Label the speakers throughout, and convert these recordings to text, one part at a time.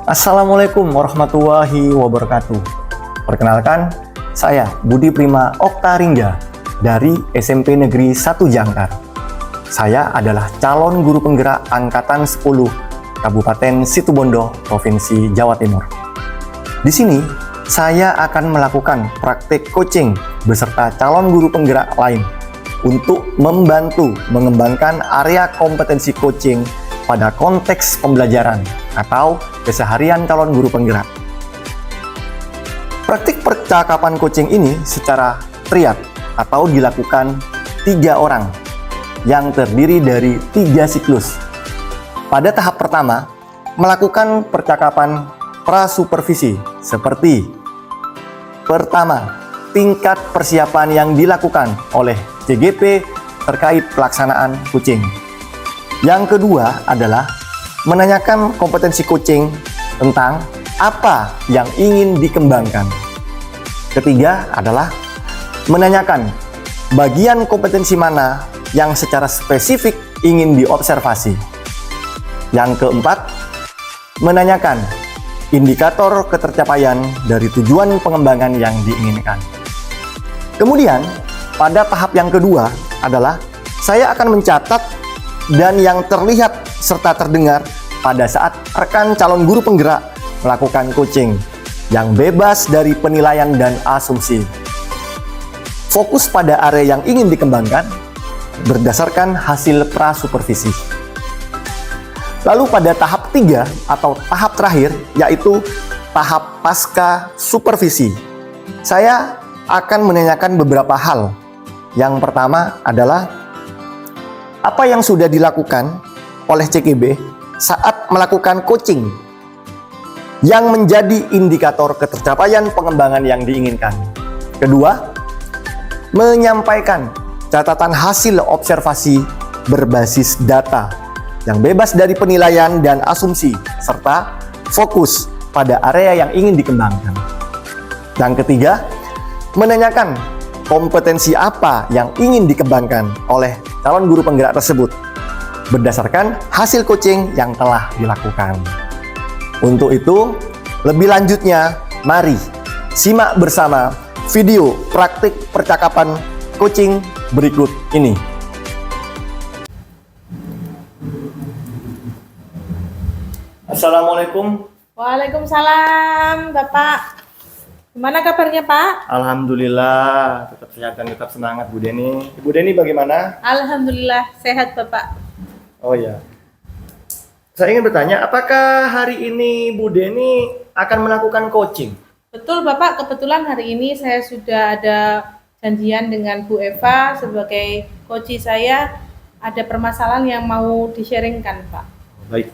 Speaker 1: Assalamualaikum warahmatullahi wabarakatuh. Perkenalkan, saya Budi Prima Oktaringga dari SMP Negeri 1 Jangkar. Saya adalah calon guru penggerak Angkatan 10 Kabupaten Situbondo, Provinsi Jawa Timur. Di sini, saya akan melakukan praktik coaching beserta calon guru penggerak lain untuk membantu mengembangkan area kompetensi coaching pada konteks pembelajaran atau keseharian calon guru penggerak. Praktik percakapan coaching ini secara triad atau dilakukan 3 orang yang terdiri dari 3 siklus. Pada tahap pertama, melakukan percakapan prasupervisi seperti pertama, tingkat persiapan yang dilakukan oleh CGP terkait pelaksanaan coaching. Yang kedua adalah menanyakan kompetensi coaching tentang apa yang ingin dikembangkan. Ketiga adalah menanyakan bagian kompetensi mana yang secara spesifik ingin diobservasi. Yang keempat, menanyakan indikator ketercapaian dari tujuan pengembangan yang diinginkan. Kemudian, pada tahap yang kedua adalah saya akan mencatat dan yang terlihat serta terdengar pada saat rekan calon guru penggerak melakukan coaching yang bebas dari penilaian dan asumsi. Fokus pada area yang ingin dikembangkan berdasarkan hasil prasupervisi. Lalu pada tahap 3 atau tahap terakhir, yaitu tahap pasca supervisi, saya akan menanyakan beberapa hal. Yang pertama adalah apa yang sudah dilakukan oleh CGB saat melakukan coaching yang menjadi indikator ketercapaian pengembangan yang diinginkan. Kedua, menyampaikan catatan hasil observasi berbasis data yang bebas dari penilaian dan asumsi, serta fokus pada area yang ingin dikembangkan. Yang ketiga, menanyakan kompetensi apa yang ingin dikembangkan oleh calon guru penggerak tersebut berdasarkan hasil coaching yang telah dilakukan. Untuk itu, lebih lanjutnya, mari simak bersama video praktik percakapan coaching berikut ini. Assalamualaikum.
Speaker 2: Waalaikumsalam, Bapak. Gimana kabarnya, Pak?
Speaker 1: Alhamdulillah, tetap sehat dan tetap semangat, Bu Deni. Ibu Deni bagaimana?
Speaker 2: Alhamdulillah, sehat, Bapak.
Speaker 1: Oh ya, saya ingin bertanya, apakah hari ini Bu Deni akan melakukan coaching?
Speaker 2: Betul, Bapak. Kebetulan hari ini saya sudah ada janjian dengan Bu Eva sebagai coach saya. Ada permasalahan yang mau di-sharingkan, Pak.
Speaker 1: Baik.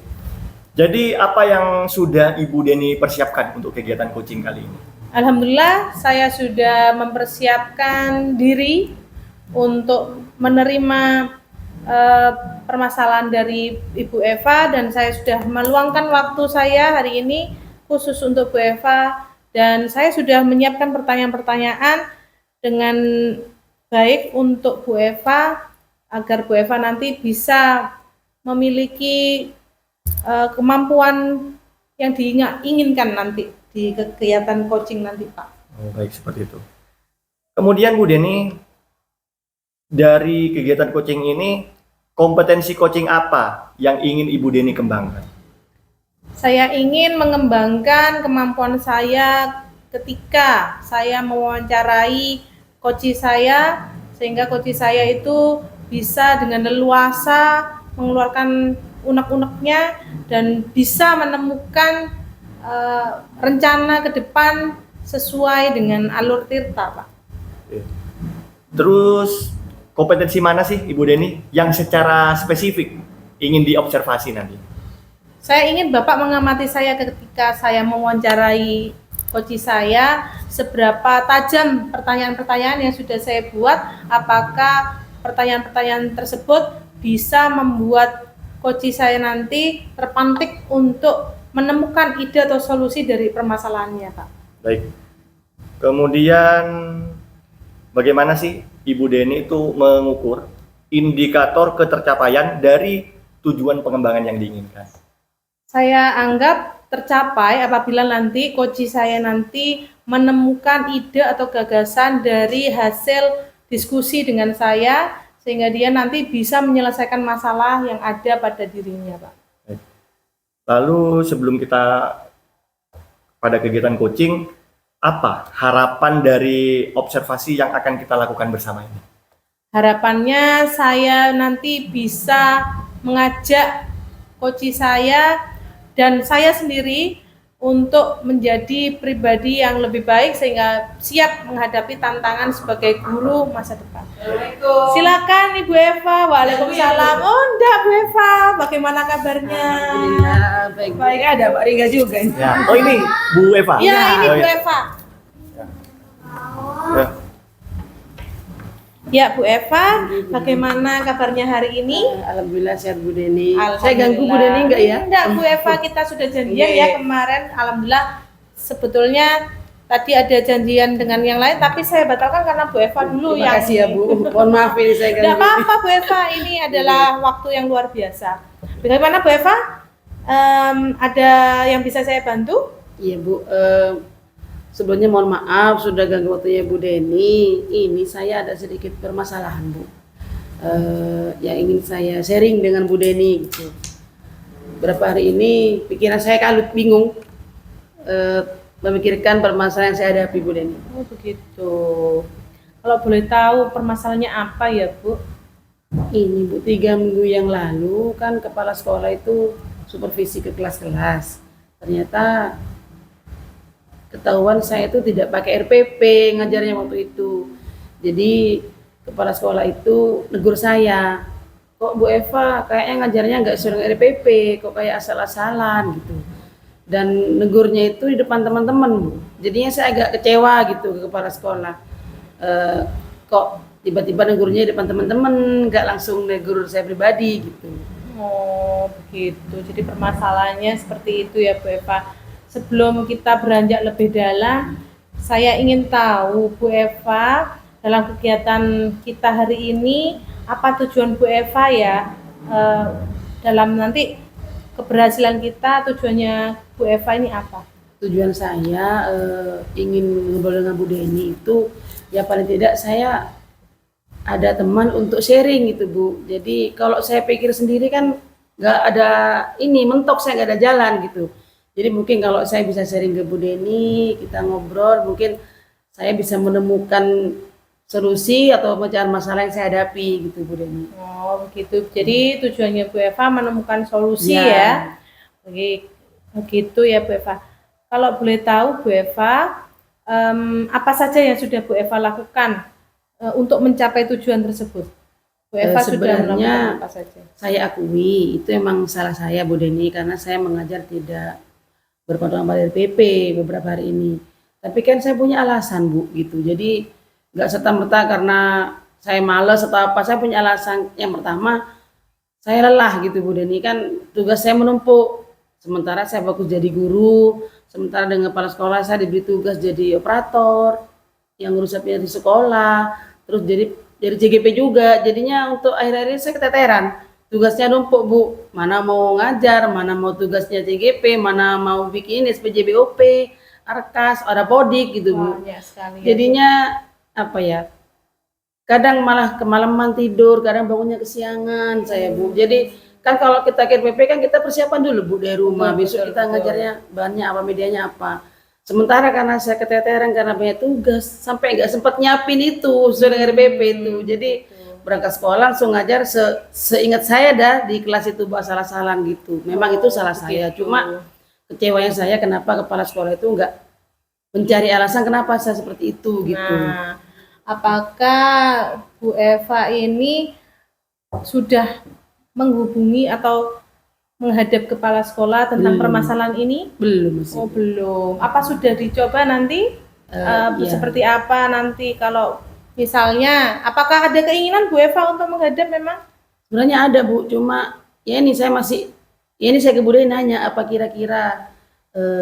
Speaker 1: Jadi apa yang sudah Ibu Deni persiapkan untuk kegiatan coaching kali ini?
Speaker 2: Alhamdulillah, saya sudah mempersiapkan diri untuk menerima permasalahan dari Ibu Eva, dan saya sudah meluangkan waktu saya hari ini khusus untuk Bu Eva, dan saya sudah menyiapkan pertanyaan-pertanyaan dengan baik untuk Bu Eva agar Bu Eva nanti bisa memiliki kemampuan yang diinginkan nanti di kegiatan coaching nanti, Pak.
Speaker 1: Oh, baik, seperti itu. Kemudian Bu Deni, dari kegiatan coaching ini, kompetensi coaching apa yang ingin Ibu Deni kembangkan?
Speaker 2: Saya ingin mengembangkan kemampuan saya ketika saya mewawancarai coach saya, sehingga coach saya itu bisa dengan leluasa mengeluarkan unek-uneknya dan bisa menemukan rencana ke depan sesuai dengan alur tirta, Pak.
Speaker 1: Terus kompetensi mana sih Ibu Deni yang secara spesifik ingin diobservasi nanti?
Speaker 2: Saya ingin Bapak mengamati saya ketika saya mewawancarai coach saya, seberapa tajam pertanyaan-pertanyaan yang sudah saya buat, apakah pertanyaan-pertanyaan tersebut bisa membuat coach saya nanti terpantik untuk menemukan ide atau solusi dari permasalahannya, Pak.
Speaker 1: Baik. Kemudian bagaimana sih Ibu Deni itu mengukur indikator ketercapaian dari tujuan pengembangan yang diinginkan?
Speaker 2: Saya anggap tercapai apabila nanti coach saya nanti menemukan ide atau gagasan dari hasil diskusi dengan saya, sehingga dia nanti bisa menyelesaikan masalah yang ada pada dirinya, Pak.
Speaker 1: Lalu sebelum kita pada kegiatan coaching, apa harapan dari observasi yang akan kita lakukan bersama ini?
Speaker 2: Harapannya saya nanti bisa mengajak coach saya dan saya sendiri untuk menjadi pribadi yang lebih baik sehingga siap menghadapi tantangan sebagai guru masa depan. Silakan Ibu Eva. Waalaikumsalam. Oh, enggak Bu Eva, bagaimana kabarnya?
Speaker 3: Alhamdulillah, baik-baik. Ada Pak Riga juga.
Speaker 1: Ya. Oh ini Bu Eva.
Speaker 2: Ya, ini
Speaker 1: Oh,
Speaker 2: Bu
Speaker 1: ya.
Speaker 2: Eva.
Speaker 1: Ya.
Speaker 2: Ya, Bu Eva, bagaimana kabarnya hari ini?
Speaker 3: Alhamdulillah sehat Bu Deni.
Speaker 2: Alhamdulillah.
Speaker 3: Saya ganggu Bu Deni enggak ya?
Speaker 2: Enggak, Bu Eva, kita sudah janjian
Speaker 3: Iya.
Speaker 2: ya kemarin. Alhamdulillah. Sebetulnya tadi ada janjian dengan yang lain, tapi saya batalkan karena Bu Eva dulu
Speaker 3: Terima
Speaker 2: yang
Speaker 3: kasih ya Bu. Mohon maaf ini saya ganggu.
Speaker 2: Enggak apa-apa Bu Eva, ini adalah waktu yang luar biasa. Bagaimana Bu Eva? Ada yang bisa saya bantu?
Speaker 3: Iya Bu. Sebelumnya mohon maaf sudah ganggu waktunya Bu Deni. Ini saya ada sedikit permasalahan Bu. Yang ingin saya sharing dengan Bu Deni gitu. Berapa hari ini pikiran saya kalut bingung memikirkan permasalahan yang saya hadapi Bu Deni.
Speaker 2: Oh begitu. Kalau boleh tahu permasalahannya apa ya Bu?
Speaker 3: Ini Bu, 3 minggu yang lalu kan kepala sekolah itu supervisi ke kelas-kelas. Ternyata ketahuan saya itu tidak pakai RPP ngajarnya waktu itu. Jadi kepala sekolah itu negur saya, kok Bu Eva kayaknya ngajarnya nggak sesuai dengan RPP, kok kayak asal-asalan gitu. Dan negurnya itu di depan teman-teman Bu. Jadinya saya agak kecewa gitu ke kepala sekolah. Kok tiba-tiba negurnya di depan teman-teman, nggak langsung negur saya pribadi gitu.
Speaker 2: Oh begitu. Jadi permasalahannya seperti itu ya Bu Eva. Sebelum kita beranjak lebih dalam, saya ingin tahu Bu Eva dalam kegiatan kita hari ini apa tujuan Bu Eva ya dalam nanti keberhasilan kita, tujuannya Bu Eva ini apa?
Speaker 3: Tujuan saya ingin ngobrol dengan Bu Deni itu ya paling tidak saya ada teman untuk sharing gitu Bu. Jadi kalau saya pikir sendiri kan nggak ada ini, mentok saya nggak ada jalan gitu. Jadi mungkin kalau saya bisa sharing ke Bu Deni, kita ngobrol, mungkin saya bisa menemukan solusi atau pemecahan masalah yang saya hadapi gitu Bu Deni.
Speaker 2: Oh begitu. Jadi tujuannya Bu Eva menemukan solusi ya. Begitu ya Bu Eva. Kalau boleh tahu Bu Eva, apa saja yang sudah Bu Eva lakukan untuk mencapai tujuan tersebut? Bu Eva sudah melakukan apa saja?
Speaker 3: Saya akui itu emang salah saya Bu Deni karena saya mengajar tidak berpedoman pada RPP beberapa hari ini. Tapi kan saya punya alasan Bu gitu. Jadi nggak serta-merta karena saya malas atau apa, saya punya alasan. Yang pertama, saya lelah gitu Bu Deni, kan tugas saya menumpuk. Sementara saya fokus jadi guru, sementara dengan kepala sekolah saya diberi tugas jadi operator yang ngurus di sekolah, terus jadi CGP juga. Jadinya untuk akhir-akhir ini saya keteteran. Tugasnya numpuk Bu, mana mau ngajar, mana mau tugasnya CGP, mana mau bikin SPJBOP, Arkas, ada Podik gitu Bu. Jadinya apa ya, kadang malah kemalaman tidur, kadang bangunnya kesiangan saya Bu. Jadi kan kalau kita ke RPP kan kita persiapan dulu Bu dari rumah, besok kita ngajarnya bahannya apa, medianya apa. Sementara karena saya keteteran karena banyak tugas, sampai nggak sempat nyiapin itu sesuai dengan RPP itu. Jadi berangkat sekolah langsung ngajar seingat saya dah di kelas itu salah-salah gitu. Memang itu salah saya. Cuma kecewanya saya kenapa kepala sekolah itu enggak mencari alasan kenapa saya seperti itu gitu.
Speaker 2: Nah, apakah Bu Eva ini sudah menghubungi atau menghadap kepala sekolah tentang permasalahan ini?
Speaker 3: Belum masih.
Speaker 2: Oh belum. Apa sudah dicoba nanti? Seperti apa nanti kalau misalnya, apakah ada keinginan Bu Eva untuk menghadap memang?
Speaker 3: Sebenarnya ada Bu, cuma ya ini saya masih, ya ini saya ke Bu Deni nanya apa kira-kira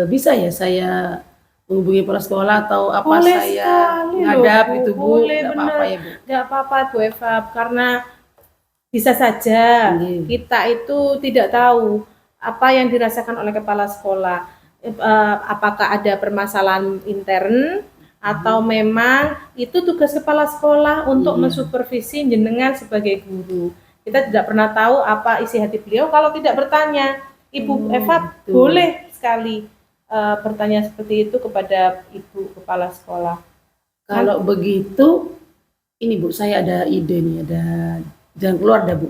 Speaker 3: bisa ya saya menghubungi kepala sekolah atau apa
Speaker 2: Boleh
Speaker 3: saya
Speaker 2: sekali
Speaker 3: ngadap
Speaker 2: loh, Bu.
Speaker 3: itu Bu,
Speaker 2: Boleh,
Speaker 3: nggak apa-apa
Speaker 2: bener.
Speaker 3: ya Bu.
Speaker 2: Nggak apa-apa Bu Eva, karena bisa saja kita itu tidak tahu apa yang dirasakan oleh kepala sekolah. apakah ada permasalahan intern atau memang itu tugas kepala sekolah untuk mensupervisi jenengan sebagai guru. Kita tidak pernah tahu apa isi hati beliau kalau tidak bertanya. Ibu Eva boleh sekali bertanya seperti itu kepada Ibu Kepala Sekolah.
Speaker 3: Kalau begitu, ini Bu, saya ada ide nih, ada jalan keluar dah Bu.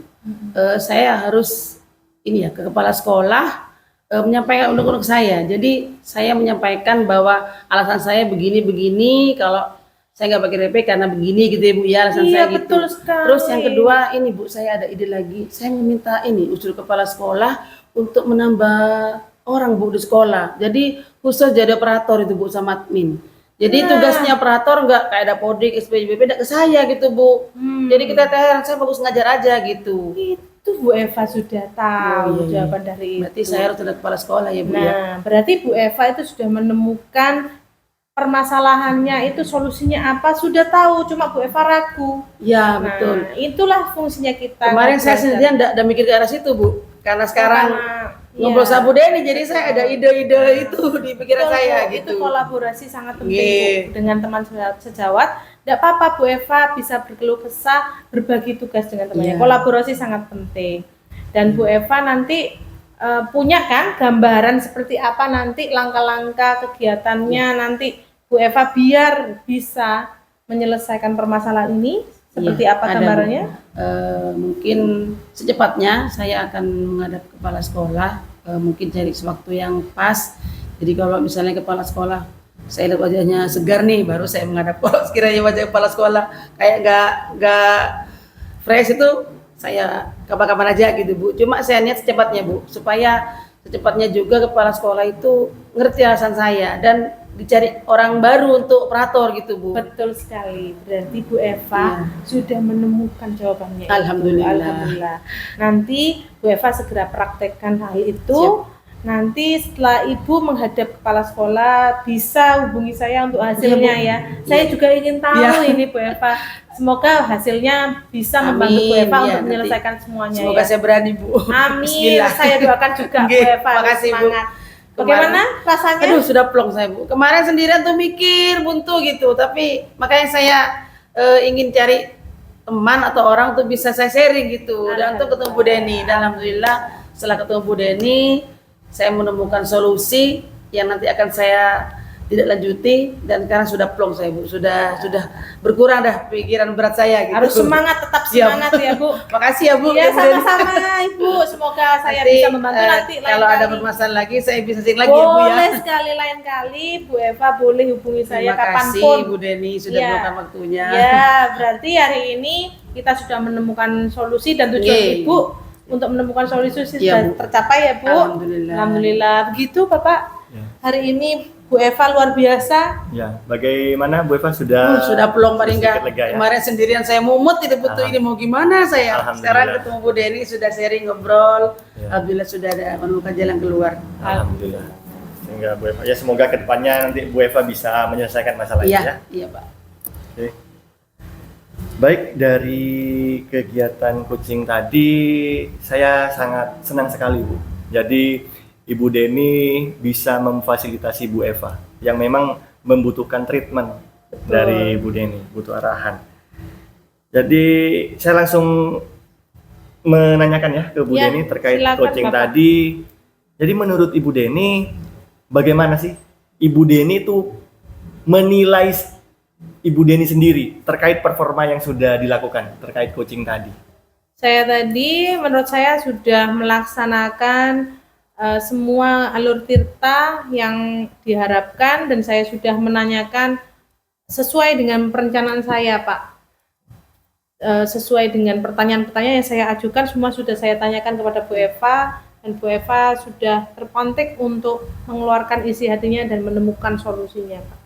Speaker 3: Saya harus ini ya ke kepala sekolah menyampaikan undang-undang saya. Jadi saya menyampaikan bahwa alasan saya begini-begini, kalau saya nggak pakai DP karena begini gitu ya Bu ya, alasan
Speaker 2: Iya,
Speaker 3: saya gitu.
Speaker 2: betul sekali.
Speaker 3: Terus yang kedua ini Bu, saya ada ide lagi. Saya meminta ini usul kepala sekolah untuk menambah orang Bu di sekolah. Jadi khusus jadi operator itu Bu sama admin. Jadi tugasnya operator nggak kayak ada Podik, SPJBP, ke saya gitu Bu. Jadi kita teh saya fokus ngajar aja gitu.
Speaker 2: Itu Bu Eva sudah tahu
Speaker 3: iya.
Speaker 2: jawaban dari
Speaker 3: Berarti
Speaker 2: itu.
Speaker 3: saya harus ada kepala sekolah ya Bu ya.
Speaker 2: Nah, berarti Bu Eva itu sudah menemukan permasalahannya, itu solusinya apa, sudah tahu, cuma Bu Eva ragu.
Speaker 3: Ya
Speaker 2: Nah,
Speaker 3: betul.
Speaker 2: itulah fungsinya kita.
Speaker 3: Kemarin saya
Speaker 2: belajar.
Speaker 3: sendirian enggak mikir ke arah situ Bu. Karena sekarang
Speaker 2: Iya.
Speaker 3: ngobrol sama Bu Deni, jadi saya ada ide-ide itu di pikiran
Speaker 2: Betul,
Speaker 3: saya
Speaker 2: Bu.
Speaker 3: gitu.
Speaker 2: Itu kolaborasi sangat penting
Speaker 3: Nggih.
Speaker 2: Bu, dengan teman sejawat. Tidak apa-apa Bu Eva bisa berkeluh kesah, berbagi tugas dengan temannya.
Speaker 3: Iya.
Speaker 2: Kolaborasi sangat penting. Dan Bu Eva nanti punya kan gambaran seperti apa nanti langkah-langkah kegiatannya nanti Bu Eva biar bisa menyelesaikan permasalahan ini seperti
Speaker 3: Iya,
Speaker 2: apa
Speaker 3: ada, Bu.
Speaker 2: gambarannya?
Speaker 3: Mungkin secepatnya saya akan menghadap kepala sekolah, mungkin cari sewaktu yang pas. Jadi kalau misalnya kepala sekolah saya lihat wajahnya segar nih, baru saya menghadap. Kalau sekiranya wajah kepala sekolah kayak nggak fresh itu, saya kapan-kapan aja gitu Bu. Cuma saya niat secepatnya Bu, supaya secepatnya juga kepala sekolah itu ngerti alasan saya dan dicari orang baru untuk operator gitu Bu.
Speaker 2: Betul sekali. Berarti Bu Eva sudah menemukan jawabannya.
Speaker 3: Alhamdulillah.
Speaker 2: Alhamdulillah. Nanti Bu Eva segera praktekkan hal itu.
Speaker 3: Siap.
Speaker 2: Nanti setelah Ibu menghadap kepala sekolah bisa hubungi saya untuk hasilnya ya. Saya juga ingin tahu ini Bu Eva. Semoga hasilnya bisa membantu Bu
Speaker 3: Amin.
Speaker 2: Eva
Speaker 3: Iya,
Speaker 2: untuk
Speaker 3: nanti
Speaker 2: menyelesaikan semuanya
Speaker 3: Semoga
Speaker 2: ya.
Speaker 3: saya berani Bu.
Speaker 2: Amin.
Speaker 3: Bismillah.
Speaker 2: Saya doakan juga Bu
Speaker 3: Nggih,
Speaker 2: Eva.
Speaker 3: makasih, Bu.
Speaker 2: Semangat. Bagaimana rasanya?
Speaker 3: Aduh, sudah plong saya Bu. Kemarin sendirian tuh mikir buntu gitu, tapi makanya saya ingin cari teman atau orang tuh bisa saya sharing gitu. Dan tuh ketemu Bu Deni. Dan alhamdulillah setelah ketemu Bu Deni, saya menemukan solusi yang nanti akan saya tidak lanjuti dan sekarang sudah plong saya Bu. Sudah berkurang dah pikiran berat saya gitu.
Speaker 2: Harus semangat, tetap
Speaker 3: Siap.
Speaker 2: semangat ya Bu.
Speaker 3: Makasih ya Bu.
Speaker 2: Iya
Speaker 3: Bu Deni.
Speaker 2: sama-sama Ibu. Semoga saya
Speaker 3: Nanti,
Speaker 2: bisa membantu nanti lain
Speaker 3: kalau ada
Speaker 2: kali.
Speaker 3: permasalahan lagi saya bisa sharing lagi ya Bu ya.
Speaker 2: Boleh sekali lain kali Bu Eva boleh hubungi saya
Speaker 3: Terima kasih
Speaker 2: kapanpun.
Speaker 3: Bu Deni sudah
Speaker 2: Iya.
Speaker 3: meluangkan waktunya.
Speaker 2: Ya, berarti hari ini kita sudah menemukan solusi dan tujuan
Speaker 3: Yeay.
Speaker 2: Ibu untuk menemukan solusi
Speaker 3: Iya,
Speaker 2: sudah
Speaker 3: Bu.
Speaker 2: tercapai ya Bu.
Speaker 3: Alhamdulillah.
Speaker 2: Alhamdulillah. Begitu Bapak.
Speaker 1: Ya.
Speaker 2: Hari ini Bu Eva luar biasa.
Speaker 1: Ya, bagaimana Bu Eva sudah
Speaker 3: Sudah pelong paling
Speaker 1: sedikit
Speaker 3: enggak.
Speaker 1: lega ya?
Speaker 3: Kemarin sendirian saya mumut itu butuh ini mau gimana saya.
Speaker 1: Alhamdulillah.
Speaker 3: Sekarang ketemu Bu Deni sudah sharing ngobrol.
Speaker 1: Ya.
Speaker 3: Alhamdulillah sudah ada menemukan jalan keluar.
Speaker 1: Alhamdulillah. Sehingga Bu Eva, ya semoga kedepannya nanti Bu Eva bisa menyelesaikan masalah ini ya.
Speaker 3: Iya, iya Pak.
Speaker 1: Oke. Baik, dari kegiatan coaching tadi saya sangat senang sekali Bu. Jadi Ibu Deni bisa memfasilitasi Bu Eva yang memang membutuhkan treatment dari Bu Deni, butuh arahan. Jadi saya langsung menanyakan ya ke Bu
Speaker 2: Ya,
Speaker 1: Deni terkait
Speaker 2: silakan,
Speaker 1: coaching
Speaker 2: Bapak.
Speaker 1: tadi. Jadi menurut Ibu Deni, bagaimana sih Ibu Deni itu menilai Ibu Deni sendiri terkait performa yang sudah dilakukan terkait coaching tadi?
Speaker 2: Saya tadi menurut saya sudah melaksanakan semua alur tirta yang diharapkan dan saya sudah menanyakan sesuai dengan perencanaan saya Pak. Sesuai dengan pertanyaan-pertanyaan yang saya ajukan semua sudah saya tanyakan kepada Bu Eva dan Bu Eva sudah terpantik untuk mengeluarkan isi hatinya dan menemukan solusinya Pak.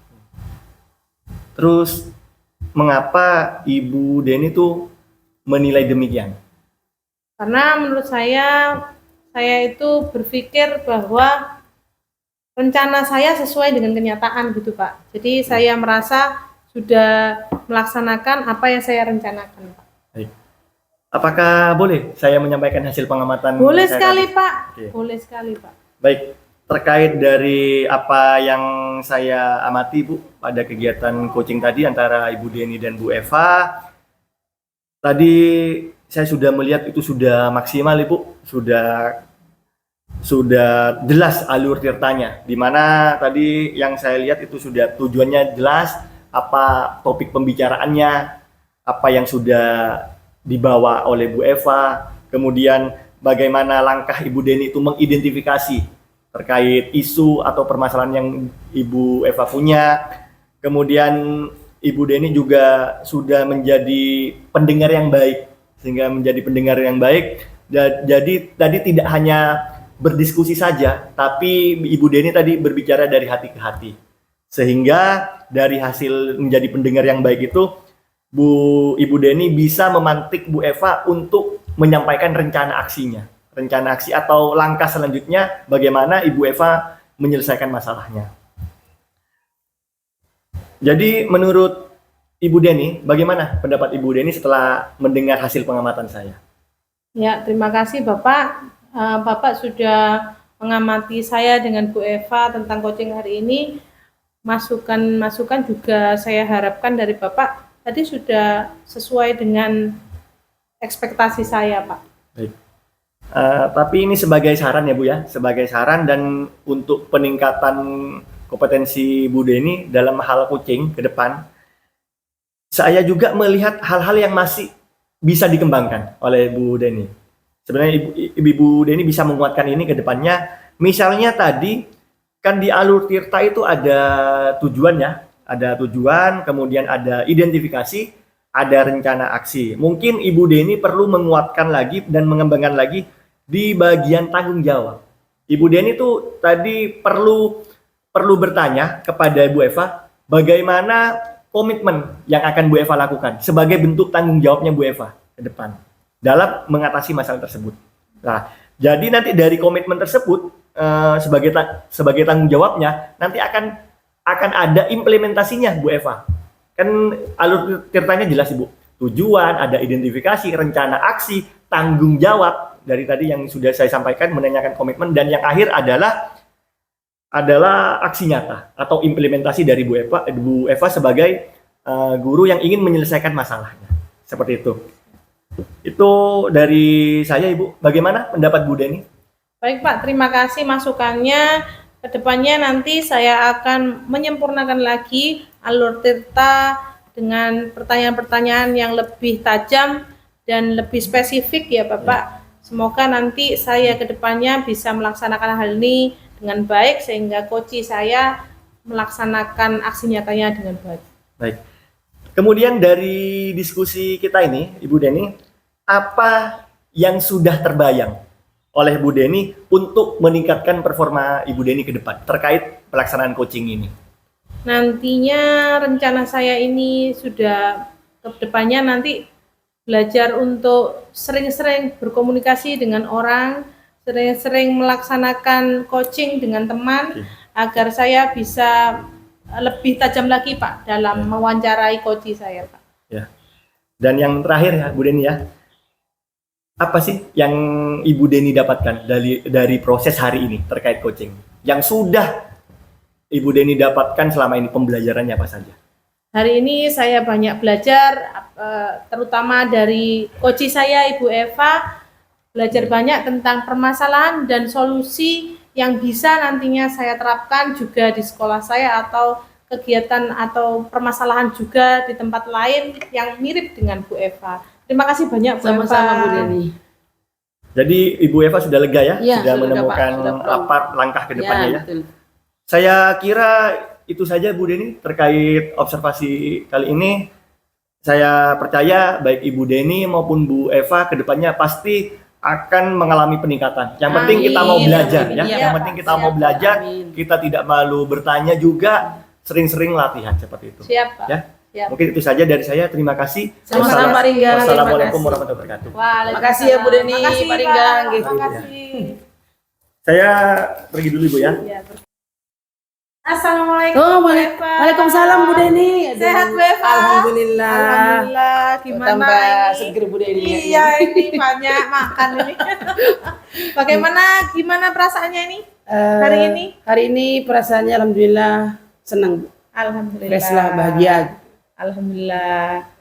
Speaker 1: Terus mengapa Ibu Deni tuh menilai demikian?
Speaker 2: Karena menurut saya itu berpikir bahwa rencana saya sesuai dengan kenyataan gitu Pak. Jadi saya merasa sudah melaksanakan apa yang saya rencanakan Pak.
Speaker 1: Baik. Apakah boleh saya menyampaikan hasil pengamatan?
Speaker 2: Boleh
Speaker 1: saya
Speaker 2: sekali
Speaker 1: tadi?
Speaker 2: Pak.
Speaker 1: Oke.
Speaker 2: Boleh sekali Pak.
Speaker 1: Baik. terkait dari apa yang saya amati Bu pada kegiatan coaching tadi antara Ibu Deni dan Bu Eva. Tadi saya sudah melihat itu sudah maksimal Ibu, sudah jelas alur tirtanya, di mana tadi yang saya lihat itu sudah tujuannya jelas, apa topik pembicaraannya, apa yang sudah dibawa oleh Bu Eva, kemudian bagaimana langkah Ibu Deni itu mengidentifikasi terkait isu atau permasalahan yang Ibu Eva punya, kemudian Ibu Deni juga sudah menjadi pendengar yang baik, sehingga menjadi pendengar yang baik. Jadi tadi tidak hanya berdiskusi saja, tapi Ibu Deni tadi berbicara dari hati ke hati. Sehingga dari hasil menjadi pendengar yang baik itu, Ibu Deni bisa memantik Bu Eva untuk menyampaikan rencana aksinya. Rencana aksi atau langkah selanjutnya bagaimana Ibu Eva menyelesaikan masalahnya. Jadi menurut Ibu Deni, bagaimana pendapat Ibu Deni setelah mendengar hasil pengamatan saya?
Speaker 2: Ya, terima kasih Bapak. Bapak sudah mengamati saya dengan Bu Eva tentang coaching hari ini. Masukan juga saya harapkan dari Bapak tadi sudah sesuai dengan ekspektasi saya, Pak.
Speaker 1: Baik. Tapi ini sebagai saran ya Bu ya, sebagai saran dan untuk peningkatan kompetensi Bu Deni dalam hal coaching ke depan, saya juga melihat hal-hal yang masih bisa dikembangkan oleh Bu Deni. Sebenarnya Ibu Deni bisa menguatkan ini ke depannya. Misalnya tadi kan di alur tirta itu ada tujuannya, ada tujuan, kemudian ada identifikasi, ada rencana aksi. Mungkin Ibu Deni perlu menguatkan lagi dan mengembangkan lagi di bagian tanggung jawab. Ibu Deni tuh tadi perlu bertanya kepada Bu Eva bagaimana komitmen yang akan Bu Eva lakukan sebagai bentuk tanggung jawabnya Bu Eva ke depan dalam mengatasi masalah tersebut. Nah, jadi nanti dari komitmen tersebut sebagai tanggung jawabnya nanti akan ada implementasinya Bu Eva. Kan alur tirtanya jelas Ibu. Tujuan, ada identifikasi, rencana aksi, tanggung jawab dari tadi yang sudah saya sampaikan menanyakan komitmen, dan yang akhir adalah aksi nyata atau implementasi dari Bu Eva sebagai guru yang ingin menyelesaikan masalahnya. Seperti itu. Itu dari saya Ibu. Bagaimana pendapat Bu Deni?
Speaker 2: Baik Pak, terima kasih masukannya. Kedepannya nanti saya akan menyempurnakan lagi alur tirta dengan pertanyaan-pertanyaan yang lebih tajam dan lebih spesifik ya Bapak. Semoga nanti saya kedepannya bisa melaksanakan hal ini dengan baik sehingga coach saya melaksanakan aksi nyatanya dengan baik.
Speaker 1: Baik. Kemudian dari diskusi kita ini, Ibu Deni, apa yang sudah terbayang oleh Bu Deni untuk meningkatkan performa Ibu Deni ke depan terkait pelaksanaan coaching ini?
Speaker 2: Nantinya rencana saya ini sudah ke depannya nanti belajar untuk sering-sering berkomunikasi dengan orang, sering-sering melaksanakan coaching dengan teman, agar saya bisa lebih tajam lagi Pak dalam mewawancarai coach saya Pak.
Speaker 1: Ya. Dan yang terakhir ya Bu Deni ya, apa sih yang Ibu Deni dapatkan dari proses hari ini terkait coaching? Yang sudah Ibu Deni dapatkan selama ini, pembelajarannya apa saja?
Speaker 2: Hari ini saya banyak belajar, terutama dari coach saya Ibu Eva, belajar banyak tentang permasalahan dan solusi yang bisa nantinya saya terapkan juga di sekolah saya atau kegiatan atau permasalahan juga di tempat lain yang mirip dengan Bu Eva. Terima kasih banyak Bu Eva.
Speaker 3: Sama-sama Bu Deni.
Speaker 1: Jadi Ibu Eva sudah lega ya,
Speaker 3: Ya
Speaker 1: sudah
Speaker 3: sudah,
Speaker 1: menemukan
Speaker 3: Pak, sudah
Speaker 1: apa langkah ke depannya ya.
Speaker 3: Betul.
Speaker 1: Saya kira itu saja Bu Deni terkait observasi kali ini. Saya percaya baik Ibu Deni maupun Bu Eva ke depannya pasti akan mengalami peningkatan. Yang penting kita mau belajar ya. Yang penting kita mau belajar, kita tidak malu bertanya juga, sering-sering latihan seperti itu.
Speaker 2: Siap Pak.
Speaker 1: Ya.
Speaker 2: Siap.
Speaker 1: Mungkin itu saja dari saya. Terima kasih.
Speaker 3: Sama-sama Pak Ringgang.
Speaker 1: Wassalamualaikum
Speaker 3: Terima kasih.
Speaker 1: warahmatullahi wabarakatuh.
Speaker 2: Waalaikumsalam.
Speaker 3: Makasih ya, Bu Deni,
Speaker 2: Makasih,
Speaker 3: Pak Ringgang.
Speaker 2: Pak.
Speaker 3: Gitu.
Speaker 2: Makasih.
Speaker 1: Saya pergi dulu Bu ya.
Speaker 2: Ya. Assalamualaikum.
Speaker 3: Oh,
Speaker 2: Bu Eva.
Speaker 3: Waalaikumsalam Bu Deni. Aduh,
Speaker 2: Sehat Bu Eva?
Speaker 3: Alhamdulillah.
Speaker 2: Alhamdulillah. Gimana
Speaker 3: Tambah
Speaker 2: ini?
Speaker 3: seger Bu Deni.
Speaker 2: Iya, ini banyak makan ini. Gimana perasaannya ini? Hari
Speaker 3: ini perasaannya alhamdulillah senang, Bu.
Speaker 2: Alhamdulillah.
Speaker 3: Fresh lah, bahagia.
Speaker 2: Alhamdulillah.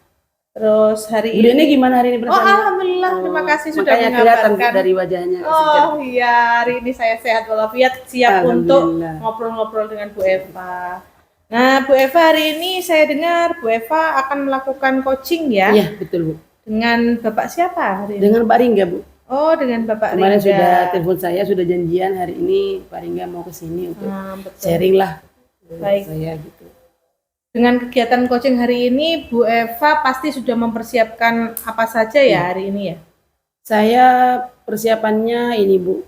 Speaker 2: Terus hari
Speaker 3: Bu Deni
Speaker 2: ini
Speaker 3: gimana hari ini
Speaker 2: Oh,
Speaker 3: perasaannya?
Speaker 2: alhamdulillah. Terima kasih sudah
Speaker 3: Makanya kelihatan Bu,
Speaker 2: mengabarkan.
Speaker 3: dari wajahnya.
Speaker 2: Oh iya, hari ini saya sehat walafiat, siap untuk
Speaker 3: Alhamdulillah.
Speaker 2: ngobrol-ngobrol dengan Bu Eva. Nah, Bu Eva, hari ini saya dengar Bu Eva akan melakukan coaching ya?
Speaker 3: Iya, betul Bu.
Speaker 2: Dengan Bapak siapa hari ini?
Speaker 3: Dengan Pak Ringga Bu.
Speaker 2: Oh, dengan Bapak
Speaker 3: Kemarin
Speaker 2: Ringga.
Speaker 3: sudah telepon saya, sudah janjian hari ini Pak Ringga mau ke sini untuk
Speaker 2: Betul.
Speaker 3: sharing lah.
Speaker 2: Baik.
Speaker 3: Saya gitu.
Speaker 2: Dengan kegiatan coaching hari ini, Bu Eva pasti sudah mempersiapkan apa saja ya hari ini ya?
Speaker 3: Saya persiapannya ini Bu.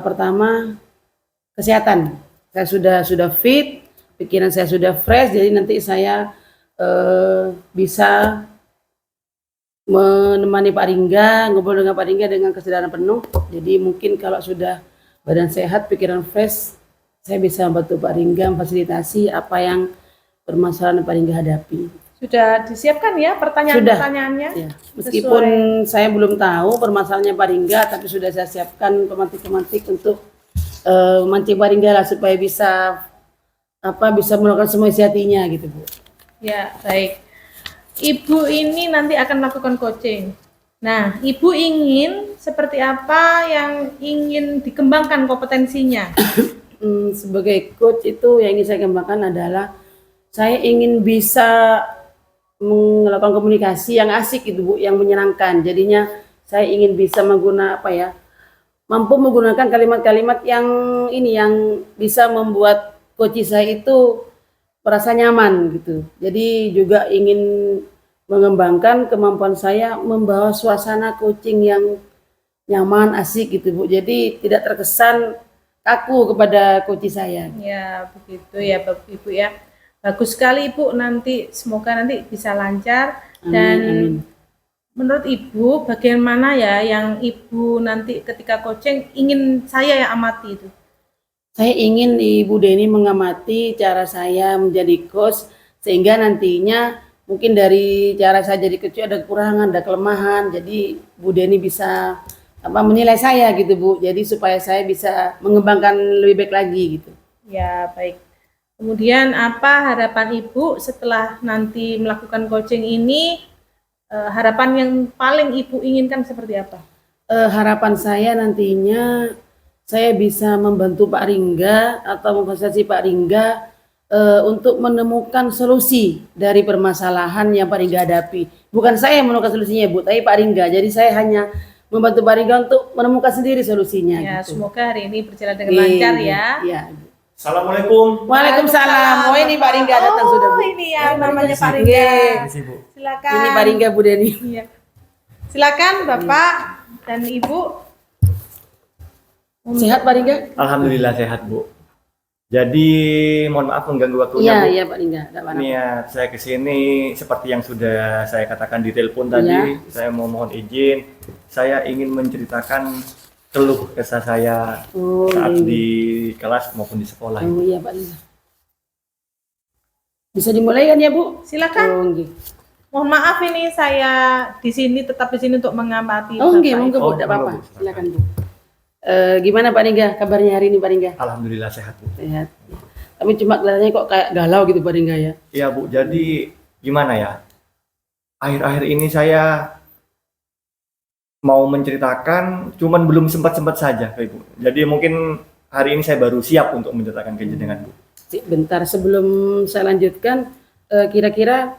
Speaker 3: Pertama kesehatan. Saya sudah fit, pikiran saya sudah fresh, jadi nanti saya bisa menemani Pak Ringga, ngobrol dengan Pak Ringga dengan kesadaran penuh. Jadi mungkin kalau sudah badan sehat, pikiran fresh, saya bisa membantu Pak Ringga memfasilitasi apa yang permasalahan Pak Ringga hadapi.
Speaker 2: Sudah disiapkan ya pertanyaan-pertanyaannya?
Speaker 3: Ya, meskipun saya belum tahu permasalahannya Pak Ringga, tapi sudah saya siapkan pemantik-pemantik untuk memancing Pak Ringga lah supaya bisa melakukan semua isi hatinya gitu Bu.
Speaker 2: Ya, baik. Ibu ini nanti akan melakukan coaching. Nah, Ibu ingin seperti apa yang ingin dikembangkan kompetensinya?
Speaker 3: Sebagai coach itu yang ingin saya kembangkan adalah saya ingin bisa melakukan komunikasi yang asik gitu Bu, yang menyenangkan. Jadinya saya ingin bisa mampu menggunakan kalimat-kalimat yang bisa membuat coach saya itu merasa nyaman gitu. Jadi juga ingin mengembangkan kemampuan saya membawa suasana coaching yang nyaman, asik gitu Bu. Jadi tidak terkesan kaku kepada coach saya.
Speaker 2: Ya, begitu ya Bapak Ibu ya. Bagus sekali Ibu, semoga nanti bisa lancar. Dan
Speaker 3: Amin.
Speaker 2: menurut Ibu bagaimana ya yang Ibu nanti ketika coaching ingin saya yang amati itu?
Speaker 3: Saya ingin Ibu Deni mengamati cara saya menjadi coach sehingga nantinya mungkin dari cara saya jadi coach ada kekurangan, ada kelemahan. Jadi Bu Deni bisa menilai saya gitu Bu. Jadi supaya saya bisa mengembangkan lebih baik lagi gitu.
Speaker 2: Ya, baik. Kemudian apa harapan Ibu setelah nanti melakukan coaching ini? Harapan yang paling Ibu inginkan seperti apa?
Speaker 3: Harapan saya nantinya saya bisa membantu Pak Ringga atau memfasilitasi Pak Ringga untuk menemukan solusi dari permasalahan yang Pak Ringga hadapi. Bukan saya yang menemukan solusinya Bu, tapi Pak Ringga. Jadi saya hanya membantu Pak Ringga untuk menemukan sendiri solusinya.
Speaker 2: Ya,
Speaker 3: gitu.
Speaker 2: Semoga hari ini berjalan dengan lancar ya.
Speaker 3: Iya.
Speaker 1: Assalamualaikum.
Speaker 3: Waalaikumsalam. Oh ini Pak Ringga datang sudah Bu.
Speaker 2: Oh ini ya namanya Pak
Speaker 3: Nggih.
Speaker 2: Ringga. Silakan.
Speaker 3: Ini Pak Ringga Bu Deni.
Speaker 2: Iya. Silakan Bapak dan Ibu.
Speaker 3: Sehat Pak Ringga?
Speaker 1: Alhamdulillah sehat Bu. Jadi mohon maaf mengganggu waktunya Bu.
Speaker 3: Iya Pak Ringga.
Speaker 1: Niat saya kesini seperti yang sudah saya katakan di telepon tadi, saya mau mohon izin, saya ingin menceritakan keluh kesah saya saat di kelas maupun di sekolah.
Speaker 3: Oh iya Pak Ringga. Bisa dimulai kan ya Bu?
Speaker 2: Silakan.
Speaker 3: Oh, nggih.
Speaker 2: Mohon maaf ini saya tetap di sini untuk mengamati.
Speaker 3: Oh nggih,
Speaker 2: Bapak.
Speaker 3: monggo Bu, tidak apa-apa. Silakan Bu. Gimana Pak Ringga kabarnya hari ini Pak Ringga?
Speaker 1: Alhamdulillah sehat Bu.
Speaker 3: Sehat. Tapi cuma kelihatannya kok kayak galau gitu Pak Ringga ya?
Speaker 1: Iya Bu, jadi gimana ya? Akhir-akhir ini saya mau menceritakan, cuman belum sempat-sempat saja Ibu. Jadi mungkin hari ini saya baru siap untuk menceritakan ke jenengan Bu.
Speaker 3: Bentar sebelum saya lanjutkan, kira-kira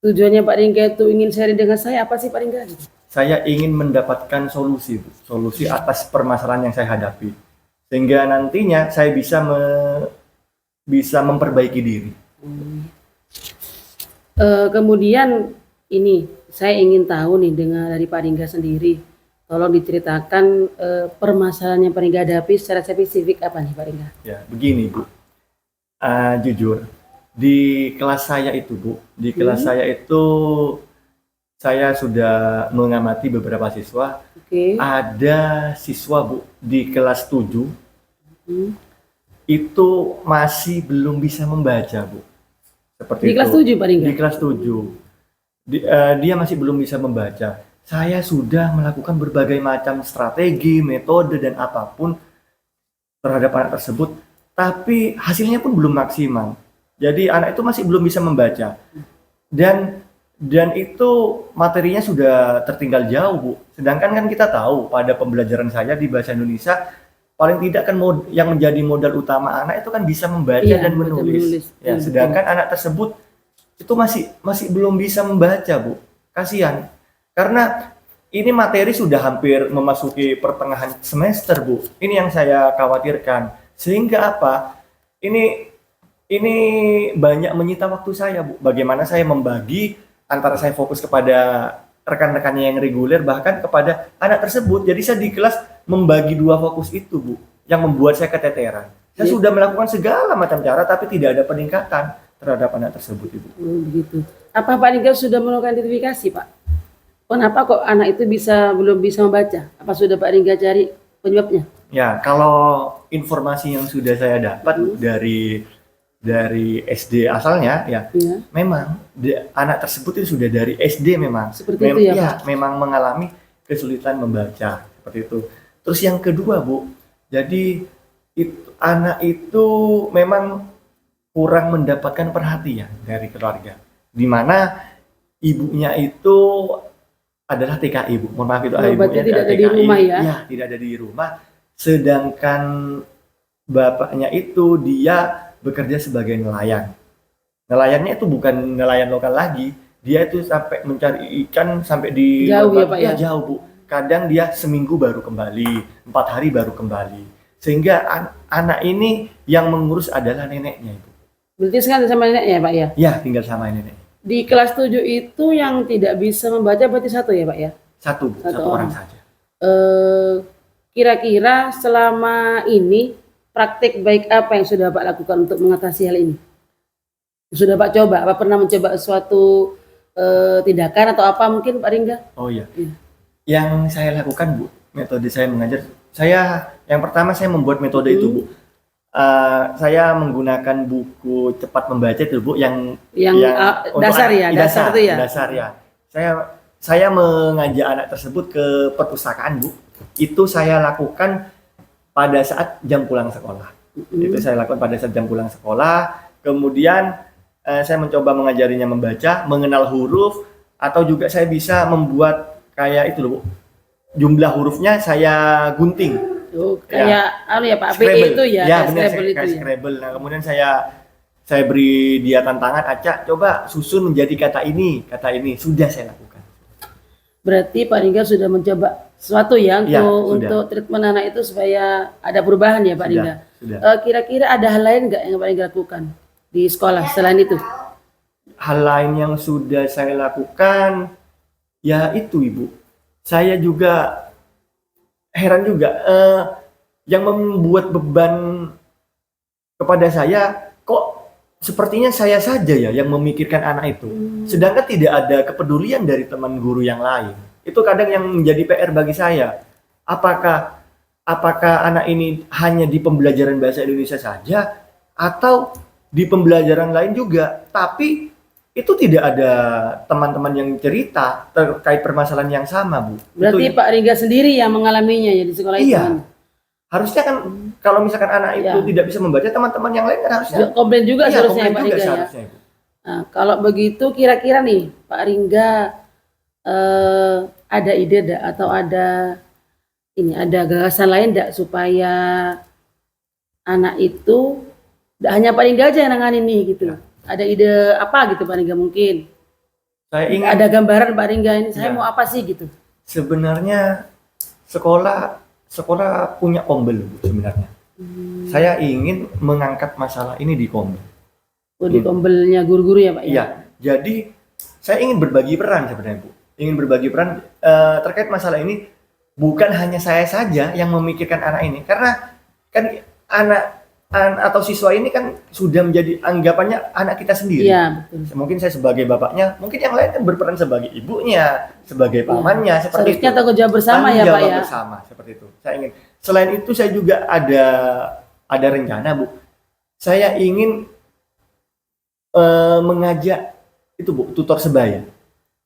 Speaker 3: tujuannya Pak Ringga itu ingin sharing dengan saya apa sih Pak Ringga?
Speaker 1: Saya ingin mendapatkan solusi Bu. Solusi atas permasalahan yang saya hadapi. Sehingga nantinya saya bisa memperbaiki diri.
Speaker 3: Kemudian ini saya ingin tahu nih dari Pak Ringga sendiri, tolong diceritakan permasalahan yang Pak Ringga hadapi secara spesifik apa nih Pak Ringga?
Speaker 1: Ya, begini Bu. Jujur, di kelas saya itu Bu, saya sudah mengamati beberapa siswa.
Speaker 3: Oke.
Speaker 1: Ada siswa Bu di kelas 7 itu masih belum bisa membaca Bu. Seperti
Speaker 3: Di kelas 7 Pak Ringga?
Speaker 1: Di kelas 7. Dia masih belum bisa membaca. Saya sudah melakukan berbagai macam strategi, metode dan apapun. terhadap anak tersebut, tapi hasilnya pun belum maksimal. Jadi anak itu masih belum bisa membaca. Dan itu materinya sudah tertinggal jauh, Bu. Sedangkan kan kita tahu pada pembelajaran saya di bahasa Indonesia paling tidak kan yang menjadi modal utama anak itu kan bisa membaca
Speaker 3: Iya,
Speaker 1: dan
Speaker 3: baca,
Speaker 1: menulis. Ya, sedangkan anak tersebut itu masih belum bisa membaca, Bu. Kasihan. Karena ini materi sudah hampir memasuki pertengahan semester, Bu. Ini yang saya khawatirkan. Sehingga apa? Ini banyak menyita waktu saya, Bu. Bagaimana saya membagi antara saya fokus kepada rekan-rekannya yang reguler, bahkan kepada anak tersebut. Jadi saya di kelas membagi dua fokus itu, Bu, yang membuat saya keteteran. Saya sudah melakukan segala macam cara, tapi tidak ada peningkatan terhadap anak tersebut, Ibu.
Speaker 3: Begitu. Apa Pak Ringga sudah melakukan identifikasi, Pak? Kenapa kok anak itu belum bisa membaca? Apa sudah Pak Ringga cari penyebabnya?
Speaker 1: Ya, kalau informasi yang sudah saya dapat dari SD asalnya, ya, memang anak tersebut itu sudah dari SD memang.
Speaker 3: Seperti itu ya, Pak?
Speaker 1: Memang mengalami kesulitan membaca seperti itu. Terus yang kedua, Bu, jadi anak itu memang kurang mendapatkan perhatian dari keluarga, di mana ibunya itu adalah TKI, Bu. Mohon maaf itu ibunya
Speaker 3: tidak ada di rumah ya?
Speaker 1: Ya, tidak ada di rumah. Sedangkan bapaknya itu dia bekerja sebagai nelayan. Nelayannya itu bukan nelayan lokal lagi, dia itu sampai mencari ikan sampai di
Speaker 3: jauh ya, Pak, ya?
Speaker 1: Jauh, Bu. Kadang dia seminggu baru kembali, 4 hari baru kembali. Sehingga anak ini yang mengurus adalah neneknya, Ibu.
Speaker 3: Berarti sekarang sama neneknya ya, Pak ya?
Speaker 1: Ya, tinggal sama nenek.
Speaker 3: Di kelas 7 itu yang tidak bisa membaca berarti satu ya, Pak ya?
Speaker 1: Satu, Bu. Satu orang saja.
Speaker 3: Kira-kira selama ini praktik baik apa yang sudah Pak lakukan untuk mengatasi hal ini? Sudah Pak coba? Apa pernah mencoba suatu tindakan atau apa mungkin Pak Ringga?
Speaker 1: Oh iya. Yang saya lakukan, Bu, metode saya mengajar, yang pertama saya membuat metode itu, Bu. Saya menggunakan buku cepat membaca itu, Bu, yang
Speaker 3: dasar ya, dasar itu ya.
Speaker 1: Dasar ya. Saya mengajak anak tersebut ke perpustakaan, Bu. Itu saya lakukan pada saat jam pulang sekolah. Itu saya lakukan pada saat jam pulang sekolah. Kemudian saya mencoba mengajarinya membaca, mengenal huruf, atau juga saya bisa membuat kayak itu loh, Bu. Jumlah hurufnya saya gunting.
Speaker 3: Kayak Pak
Speaker 1: Scrabble.
Speaker 3: itu ya,
Speaker 1: benar,
Speaker 3: Scrabble itu ya.
Speaker 1: Scrabble. Nah, kemudian saya beri dia tantangan, Acak, coba susun menjadi kata ini. Sudah saya lakukan.
Speaker 3: Berarti Pak Ringga sudah mencoba sesuatu ya untuk treatment anak itu supaya ada perubahan ya, Pak Ringga. Kira-kira ada hal lain nggak yang Pak Ringga lakukan di sekolah selain itu?
Speaker 1: Hal lain yang sudah saya lakukan, ya itu, Ibu. Saya juga heran juga, yang membuat beban kepada saya, kok sepertinya saya saja ya yang memikirkan anak itu. Sedangkan tidak ada kepedulian dari teman guru yang lain. Itu kadang yang menjadi PR bagi saya. Apakah anak ini hanya di pembelajaran bahasa Indonesia saja atau di pembelajaran lain juga, tapi itu tidak ada teman-teman yang cerita terkait permasalahan yang sama, Bu.
Speaker 3: Berarti
Speaker 1: itu,
Speaker 3: Pak Ringga sendiri yang mengalaminya ya di sekolah itu.
Speaker 1: Iya. Harusnya kan kalau misalkan anak itu tidak bisa membaca, teman-teman yang lain kan harusnya
Speaker 3: komplain juga seharusnya Pak Ringga ya. Nah, kalau begitu kira-kira nih Pak Ringga ada ide atau ada gagasan lain supaya anak itu tidak hanya Pak Ringga aja yang nanganin nih gitu. Ya. Ada ide apa gitu Pak Ringga mungkin? Ada gambaran Pak Ringga ini saya mau apa sih gitu?
Speaker 1: Sebenarnya sekolah punya kombel, Bu, sebenarnya. Saya ingin mengangkat masalah ini di kombel.
Speaker 3: Oh, di kombelnya guru-guru ya, Pak?
Speaker 1: Iya. Jadi saya ingin berbagi peran sebenarnya, Bu. Ingin berbagi peran terkait masalah ini. Bukan hanya saya saja yang memikirkan anak ini, karena kan anak atau siswa ini kan sudah menjadi anggapannya anak kita sendiri.
Speaker 3: Iya, betul.
Speaker 1: Mungkin saya sebagai bapaknya, mungkin yang lain kan berperan sebagai ibunya, sebagai pamannya, seperti
Speaker 3: itu. Seharusnya tanggung jawab bersama ya, Pak ya.
Speaker 1: Bersama seperti itu. Saya ingin. Selain itu saya juga ada rencana, Bu. Saya ingin mengajak itu, Bu, tutor sebaya.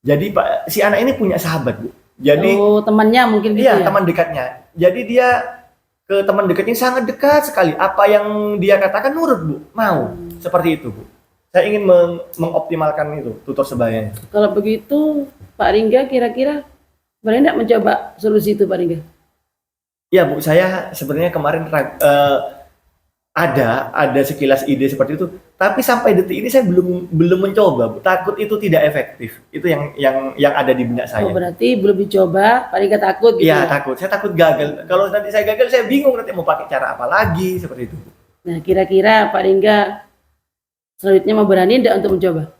Speaker 1: Jadi si anak ini punya sahabat, Bu. Jadi
Speaker 3: temannya mungkin gitu
Speaker 1: ya. Teman dekatnya. Jadi dia ke teman dekatnya sangat dekat sekali. Apa yang dia katakan nurut, Bu. Mau. Seperti itu, Bu. Saya ingin mengoptimalkan itu tutor sebayanya.
Speaker 3: Kalau begitu Pak Ringga kira-kira boleh enggak mencoba solusi itu Pak Ringga?
Speaker 1: Ya, Bu, saya sebenarnya kemarin ada sekilas ide seperti itu, tapi sampai detik ini saya belum mencoba, Bu. Takut itu tidak efektif. Itu yang ada di benak saya.
Speaker 3: Oh, berarti belum dicoba, Pak Ringga takut gitu.
Speaker 1: Iya, takut. Saya takut gagal. Kalau nanti saya gagal, saya bingung nanti mau pakai cara apa lagi seperti itu, Bu.
Speaker 3: Nah, kira-kira Pak Ringga selanjutnya mau berani enggak untuk mencoba?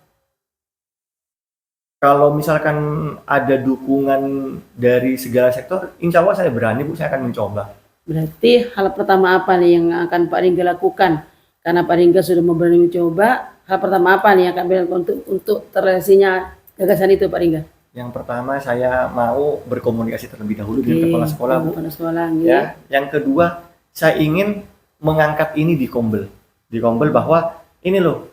Speaker 1: Kalau misalkan ada dukungan dari segala sektor, insya Allah saya berani, Bu. Saya akan mencoba.
Speaker 3: Berarti hal pertama apa nih yang akan Pak Ringga lakukan? Karena Pak Ringga sudah mau berani mencoba, hal pertama apa nih yang akan dilakukan untuk terrealisasinya gagasan itu Pak Ringga?
Speaker 1: Yang pertama saya mau berkomunikasi terlebih dahulu dengan kepala sekolah, Bu.
Speaker 3: Kepala sekolah,
Speaker 1: Ya. Yang kedua, saya ingin mengangkat ini di Kombel. Di Kombel bahwa ini loh,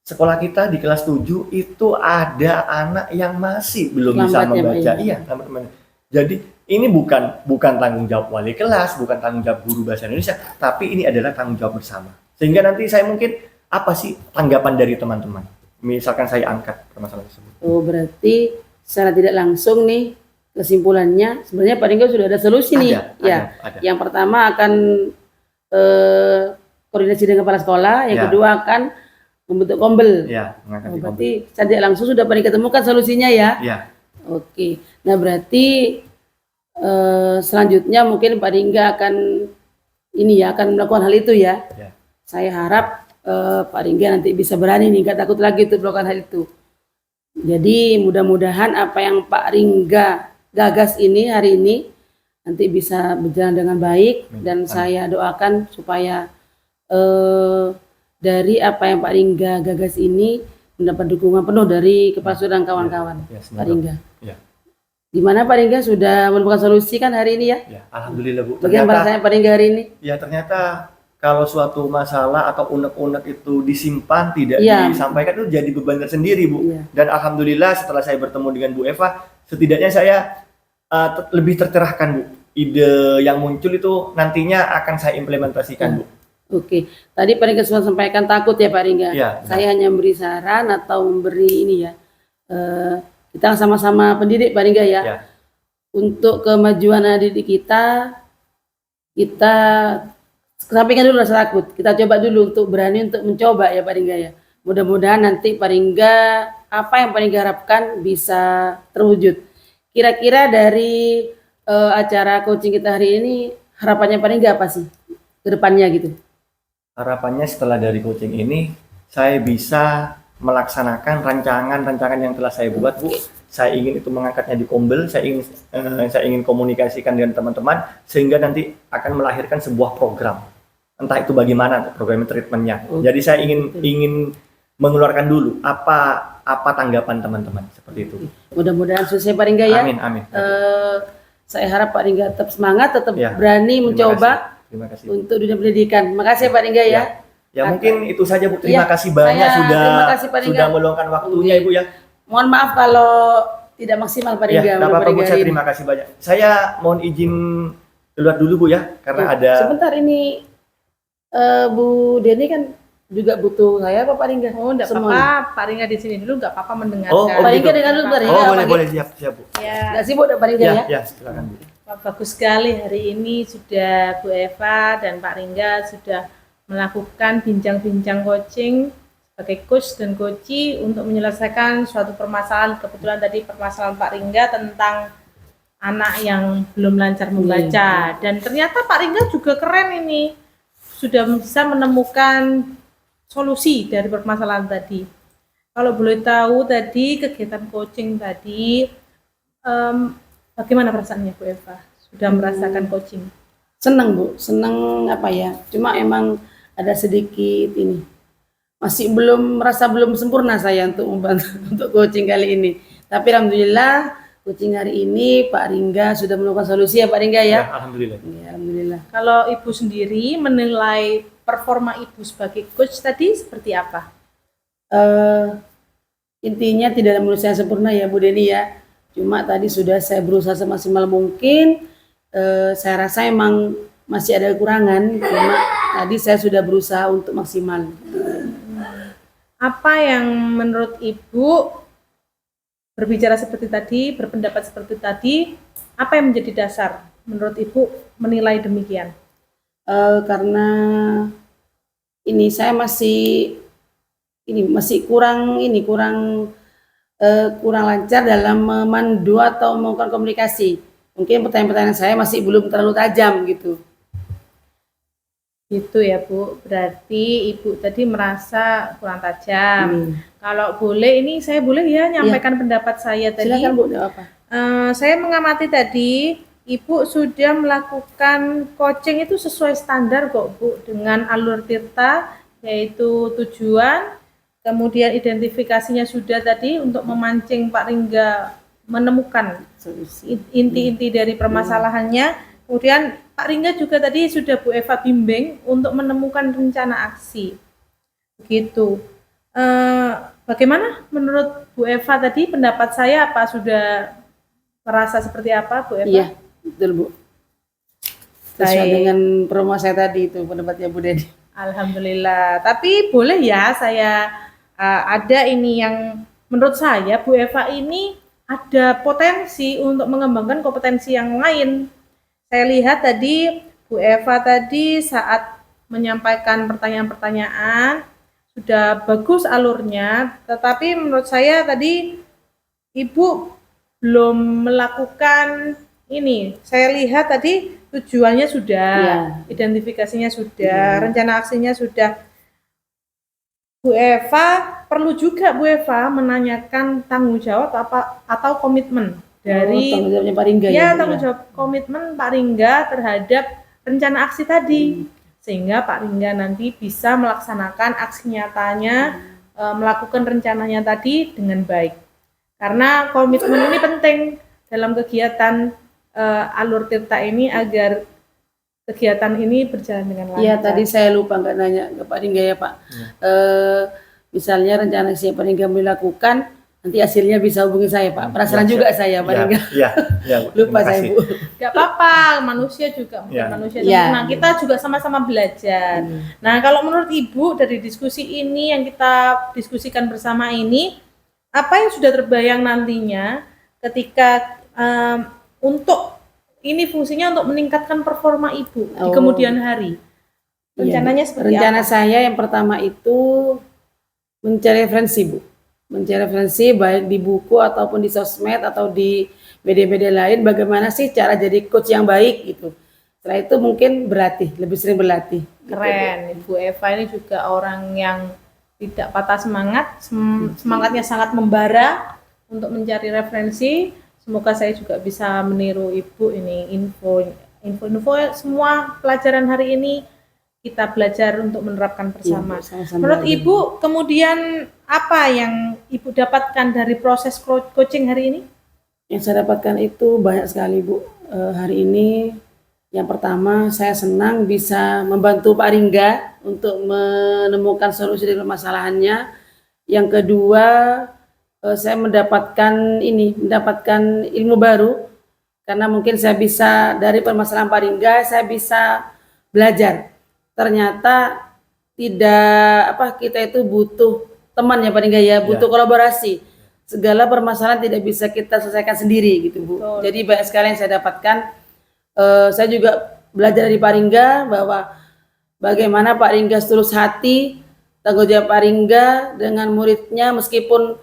Speaker 1: sekolah kita di kelas 7 itu ada anak yang masih belum bisa
Speaker 3: Lambat ya,
Speaker 1: membaca.
Speaker 3: Pak, ya?
Speaker 1: Iya, teman-teman. Jadi ini bukan tanggung jawab wali kelas, bukan tanggung jawab guru bahasa Indonesia, tapi ini adalah tanggung jawab bersama. Sehingga nanti saya mungkin apa sih tanggapan dari teman-teman? Misalkan saya angkat permasalahan tersebut.
Speaker 3: Oh, berarti secara tidak langsung nih kesimpulannya sebenarnya Pak Ringga sudah ada solusi nih.
Speaker 1: Ada.
Speaker 3: Yang pertama akan koordinasi dengan kepala sekolah, yang
Speaker 1: Ya.
Speaker 3: kedua akan membentuk kombel.
Speaker 1: Ya, mengangkat di Kombel.
Speaker 3: Berarti secara tidak langsung sudah Pak Ringga temukan solusinya ya.
Speaker 1: Ya,
Speaker 3: Oke. Nah, berarti selanjutnya mungkin Pak Ringga akan akan melakukan hal itu ya.
Speaker 1: ya.
Speaker 3: Saya harap Pak Ringga nanti bisa berani nih, nggak takut lagi untuk melakukan hal itu. Jadi mudah-mudahan apa yang Pak Ringga gagas ini hari ini nanti bisa berjalan dengan baik, dan saya doakan supaya dari apa yang Pak Ringga gagas ini mendapat dukungan penuh dari Kepala Sekolah dan kawan-kawan.
Speaker 1: Ya, semoga.
Speaker 3: Pak Ringga.
Speaker 1: Ya.
Speaker 3: Gimana Pak Ringga sudah menemukan solusi kan hari ini ya?
Speaker 1: Ya, alhamdulillah, Bu.
Speaker 3: Bagaimana perasaannya Pak Ringga hari ini?
Speaker 1: Ya, ternyata kalau suatu masalah atau unek-unek itu disimpan, tidak
Speaker 3: Iya.
Speaker 1: disampaikan, itu jadi beban tersendiri, Bu.
Speaker 3: Iya.
Speaker 1: Dan alhamdulillah setelah saya bertemu dengan Bu Eva, setidaknya saya lebih tercerahkan, Bu. Ide yang muncul itu nantinya akan saya implementasikan, Bu.
Speaker 3: Oke, tadi Pak Ringga sudah sampaikan takut ya Pak Ringga.
Speaker 1: Iya,
Speaker 3: Saya hanya memberi saran atau memberi ini ya. Kita sama-sama pendidik Pak Ringga ya.
Speaker 1: Ya.
Speaker 3: Untuk kemajuan anak didik kita sampaikan dulu rasa takut. Kita coba dulu untuk berani untuk mencoba ya Pak Ringga ya. Mudah-mudahan nanti Pak Ringga apa yang Pak Ringga harapkan bisa terwujud. Kira-kira dari acara coaching kita hari ini harapannya Pak Ringga apa sih ke depannya gitu?
Speaker 1: Harapannya setelah dari coaching ini, saya bisa melaksanakan rancangan-rancangan yang telah saya buat, Bu. Saya ingin itu mengangkatnya di Kombel, saya ingin komunikasikan dengan teman-teman, sehingga nanti akan melahirkan sebuah program. Entah itu bagaimana program treatmentnya. Jadi saya ingin mengeluarkan dulu apa tanggapan teman-teman seperti itu.
Speaker 3: Mudah-mudahan sukses Pak Ringga ya.
Speaker 1: Amin.
Speaker 3: Saya harap Pak Ringga tetap semangat, tetap
Speaker 1: Ya,
Speaker 3: berani mencoba
Speaker 1: Terima kasih.
Speaker 3: untuk dunia pendidikan. Makasih Pak Ringga ya.
Speaker 1: Ya mungkin itu saja, Bu. Terima
Speaker 3: Ya,
Speaker 1: kasih banyak
Speaker 3: terima kasih, Pak Ringga.
Speaker 1: sudah meluangkan waktunya, Ibu ya.
Speaker 3: Mohon maaf kalau tidak maksimal Pak Ringga.
Speaker 1: Ya, tidak
Speaker 3: untuk
Speaker 1: apa-apa,
Speaker 3: Pak
Speaker 1: Bu.
Speaker 3: Ringga
Speaker 1: Saya
Speaker 3: hari ini.
Speaker 1: terima kasih banyak. Saya mohon izin keluar dulu, Bu ya, karena ada.
Speaker 3: Sebentar ini Bu Deni kan juga butuh saya apa Pak Ringga?
Speaker 2: Oh, enggak
Speaker 3: Semua.
Speaker 2: apa-apa. Pak Ringga di sini dulu enggak apa-apa mendengarkan.
Speaker 1: Oh,
Speaker 3: Pak Ringga
Speaker 1: gitu.
Speaker 3: dengan dulu Pak Ringga.
Speaker 1: Oh,
Speaker 3: apa
Speaker 1: boleh
Speaker 3: gitu?
Speaker 1: siap, Bu.
Speaker 2: Ya.
Speaker 3: Nggak sibuk Pak Ringga ya?
Speaker 1: Ya, silakan, Bu.
Speaker 2: Wah, bagus sekali hari ini sudah Bu Eva dan Pak Ringga sudah melakukan bincang-bincang coaching sebagai coach dan coachee untuk menyelesaikan suatu permasalahan. Kebetulan tadi permasalahan Pak Ringga tentang anak yang belum lancar membaca, dan ternyata Pak Ringga juga keren ini, sudah bisa menemukan solusi dari permasalahan tadi. Kalau boleh tahu tadi kegiatan coaching tadi, bagaimana perasaannya Bu Eva? Sudah merasakan coaching?
Speaker 3: Senang Bu, senang apa ya? Cuma emang ada sedikit ini, masih merasa belum sempurna saya untuk membantu untuk coaching kali ini. Tapi alhamdulillah coaching hari ini Pak Ringga sudah menemukan solusi ya Pak Ringga ya.
Speaker 1: Alhamdulillah.
Speaker 3: Ya, alhamdulillah.
Speaker 2: Kalau Ibu sendiri menilai performa Ibu sebagai coach tadi seperti apa?
Speaker 3: Intinya tidak ada manusia yang sempurna ya Bu Deni ya. Cuma tadi sudah saya berusaha semaksimal mungkin. Saya rasa emang masih ada kekurangan, cuma tadi saya sudah berusaha untuk maksimal.
Speaker 2: Apa yang menurut Ibu berbicara seperti tadi, berpendapat seperti tadi, apa yang menjadi dasar menurut Ibu menilai demikian?
Speaker 3: Karena ini saya masih kurang lancar dalam memandu atau melakukan komunikasi. Mungkin pertanyaan-pertanyaan saya masih belum terlalu tajam gitu.
Speaker 2: Gitu ya Bu, berarti Ibu tadi merasa kurang tajam. Kalau boleh, ini saya boleh ya nyampaikan pendapat saya tadi.
Speaker 3: Silakan Bu, enggak apa.
Speaker 2: Saya mengamati tadi, Ibu sudah melakukan coaching itu sesuai standar kok Bu, dengan alur tirta, yaitu tujuan, kemudian identifikasinya sudah tadi untuk memancing Pak Ringga menemukan
Speaker 3: Solusi.
Speaker 2: inti-inti dari permasalahannya. Kemudian Pak Ringga juga tadi sudah Bu Eva bimbing untuk menemukan rencana aksi. Begitu. Bagaimana menurut Bu Eva tadi, pendapat saya apa, sudah merasa seperti apa Bu Eva?
Speaker 3: Iya, betul Bu. Sesuai
Speaker 2: Baik.
Speaker 3: dengan promo saya tadi itu pendapatnya Bu Deni.
Speaker 2: Alhamdulillah. Tapi boleh ya saya ada ini yang menurut saya Bu Eva ini ada potensi untuk mengembangkan kompetensi yang lain. Saya lihat tadi Bu Eva tadi saat menyampaikan pertanyaan-pertanyaan sudah bagus alurnya, tetapi menurut saya tadi Ibu belum melakukan ini. Saya lihat tadi tujuannya sudah, identifikasinya sudah, rencana aksinya sudah. Bu Eva perlu juga Bu Eva menanyakan tanggung jawab atau komitmen dari
Speaker 3: tanggung jawabnya Pak Ringga
Speaker 2: ya, tanggung jawab komitmen Pak Ringga terhadap rencana aksi tadi, sehingga Pak Ringga nanti bisa melaksanakan aksi nyatanya, melakukan rencananya tadi dengan baik. Karena komitmen ini penting dalam kegiatan alur tirta ini agar kegiatan ini berjalan dengan lancar.
Speaker 3: Iya, tadi saya lupa nggak nanya ke Pak Ringga ya Pak. Misalnya rencana aksi yang Pak Ringga melakukan, nanti hasilnya bisa hubungi saya Pak. Penasaran juga saya Pak Ringga.
Speaker 1: Iya,
Speaker 3: Lupa saya Bu.
Speaker 2: Gak apa-apa, manusia juga manusia sempurna. Kita juga sama-sama belajar. Nah, kalau menurut Ibu dari diskusi ini yang kita diskusikan bersama ini, apa yang sudah terbayang nantinya ketika untuk ini fungsinya untuk meningkatkan performa Ibu di kemudian hari? Rencananya seperti
Speaker 3: Rencana
Speaker 2: apa?
Speaker 3: saya yang pertama itu mencari referensi Bu. Mencari referensi baik di buku ataupun di sosmed atau di media-media lain, bagaimana sih cara jadi coach yang baik gitu. Setelah itu mungkin berlatih, lebih sering berlatih.
Speaker 2: Keren, Ibu Eva ini juga orang yang tidak patah semangat, semangatnya sangat membara untuk mencari referensi. Semoga saya juga bisa meniru Ibu ini, info semua pelajaran hari ini kita belajar untuk menerapkan bersama. Menurut Ibu, kemudian apa yang Ibu dapatkan dari proses coaching hari ini?
Speaker 3: Yang saya dapatkan itu banyak sekali Bu. Hari ini yang pertama saya senang bisa membantu Pak Ringga untuk menemukan solusi dari permasalahannya. Yang kedua, saya mendapatkan ilmu baru karena mungkin saya bisa dari permasalahan Pak Ringga saya bisa belajar. Ternyata kita itu butuh teman ya Pak Ringga ya, butuh kolaborasi. Segala permasalahan tidak bisa kita selesaikan sendiri gitu Bu. Jadi banyak sekali yang saya dapatkan. Saya juga belajar dari Pak Ringga bahwa bagaimana Pak Ringga setulus hati, tanggung jawab Pak Ringga dengan muridnya meskipun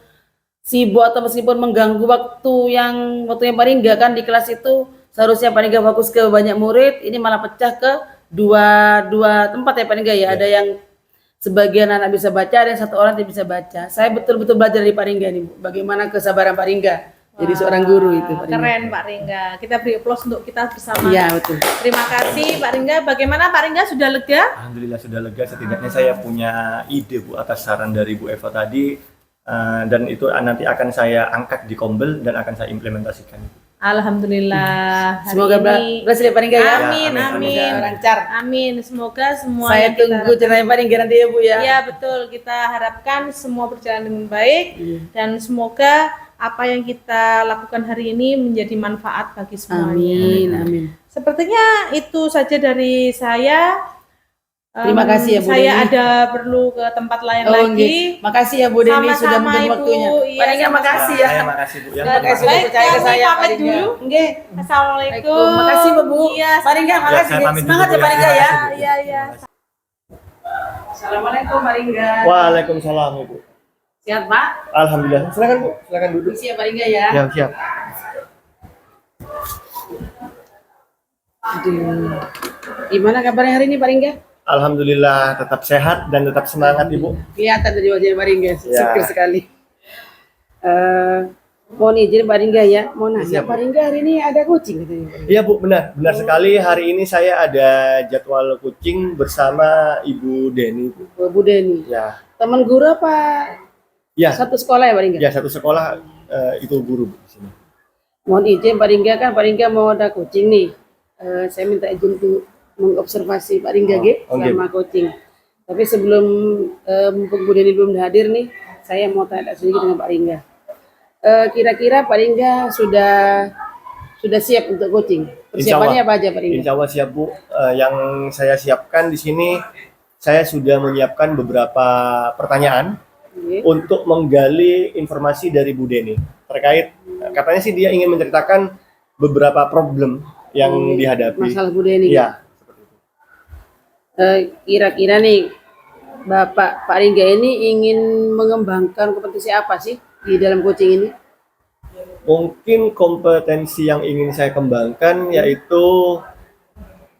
Speaker 3: sibuk atau meskipun mengganggu waktunya Pak Ringga kan di kelas itu seharusnya Pak Ringga fokus ke banyak murid, ini malah pecah ke dua tempat ya Pak Ringga ya. Ada yang sebagian anak bisa baca, ada yang satu orang tidak bisa baca. Saya betul-betul belajar dari Pak Ringga nih Bu, bagaimana kesabaran Pak Ringga jadi seorang guru itu Pak Ringga.
Speaker 2: Keren Pak Ringga, kita beri aplaus untuk kita bersama.
Speaker 3: Iya betul.
Speaker 2: Terima kasih Pak Ringga. Bagaimana Pak Ringga, sudah lega?
Speaker 1: Alhamdulillah sudah lega, setidaknya saya punya ide Bu atas saran dari Bu Eva tadi, dan itu nanti akan saya angkat di Kombel dan akan saya implementasikan.
Speaker 2: Alhamdulillah.
Speaker 3: Semoga berhasil ya Pak Ringga ya.
Speaker 2: Amin, amin.
Speaker 3: Semoga lancar.
Speaker 2: Amin. Semoga semua
Speaker 3: Saya
Speaker 2: yang kita
Speaker 3: tunggu ceritanya Pak Ringga nanti ya Bu ya.
Speaker 2: Ya betul, kita harapkan semua berjalan dengan baik dan semoga apa yang kita lakukan hari ini menjadi manfaat bagi semuanya.
Speaker 3: Amin, amin.
Speaker 2: Sepertinya itu saja dari saya.
Speaker 3: Terima kasih ya Bu
Speaker 2: Saya
Speaker 3: Deni.
Speaker 2: ada perlu ke tempat lain
Speaker 3: Oh,
Speaker 2: lagi.
Speaker 3: nggih. Makasih ya Bu Deni sudah
Speaker 2: Sama-sama,
Speaker 3: memberi
Speaker 2: Ibu.
Speaker 3: waktunya.
Speaker 2: Iya,
Speaker 3: Paling nggak
Speaker 2: sama-sama.
Speaker 3: makasih ya.
Speaker 1: Saya makasih Bu ya.
Speaker 3: Terima kasih sudah
Speaker 2: Baik,
Speaker 3: percaya ke
Speaker 2: kami
Speaker 3: saya,
Speaker 2: pamit
Speaker 3: Paringga.
Speaker 2: dulu.
Speaker 3: Nggih.
Speaker 2: Assalamualaikum.
Speaker 3: Makasih Bu.
Speaker 2: Iya,
Speaker 3: Paringga,
Speaker 1: Ya,
Speaker 3: makasih.
Speaker 1: saya pamit
Speaker 3: Semangat
Speaker 1: dulu,
Speaker 3: ya Paringga ya.
Speaker 2: iya, iya.
Speaker 3: Assalamualaikum Paringga.
Speaker 1: Waalaikumsalam Ibu.
Speaker 3: Sehat Pak?
Speaker 1: Alhamdulillah. Silakan Bu, silakan duduk.
Speaker 3: Permisi ya Paringga ya.
Speaker 1: Ya, siap.
Speaker 3: Aduh. Gimana kabarnya hari ini Paringga?
Speaker 1: Alhamdulillah tetap sehat dan tetap semangat Ibu.
Speaker 3: Kelihatan dari wajah Paringga,
Speaker 1: Ya.
Speaker 3: seger sekali. Mohon izin Paringga ya, mau nanya
Speaker 1: Siap, Bu.
Speaker 3: Paringga hari ini ada kucing katanya.
Speaker 1: Iya Bu, benar, benar sekali. Hari ini saya ada jadwal coaching bersama Ibu Deni Bu.
Speaker 3: Bu Deni.
Speaker 1: Ya,
Speaker 3: Teman guru apa
Speaker 1: ya,
Speaker 3: satu sekolah ya Paringga?
Speaker 1: ya satu sekolah itu guru Bu, di sini.
Speaker 3: Mohon izin Paringga, kan Paringga mau ada coaching nih. Saya minta izin untuk mengobservasi Paringga
Speaker 1: Oh,
Speaker 3: selama coaching. Tapi sebelum mumpung Bu Deni belum hadir nih, saya mau tanya sedikit dengan Paringga. Kira-kira Paringga sudah siap untuk coaching? Persiapannya apa aja Paringga?
Speaker 1: Insya Allah siap Bu. Yang saya siapkan di sini, saya sudah menyiapkan beberapa pertanyaan
Speaker 3: Oke.
Speaker 1: untuk menggali informasi dari Bu Deni terkait katanya sih dia ingin menceritakan beberapa problem yang dihadapi.
Speaker 3: Masalah Bu Deni.
Speaker 1: Iya.
Speaker 3: Kira-kira nih Bapak Paringga ini ingin mengembangkan kompetensi apa sih di dalam coaching ini?
Speaker 1: Mungkin kompetensi yang ingin saya kembangkan yaitu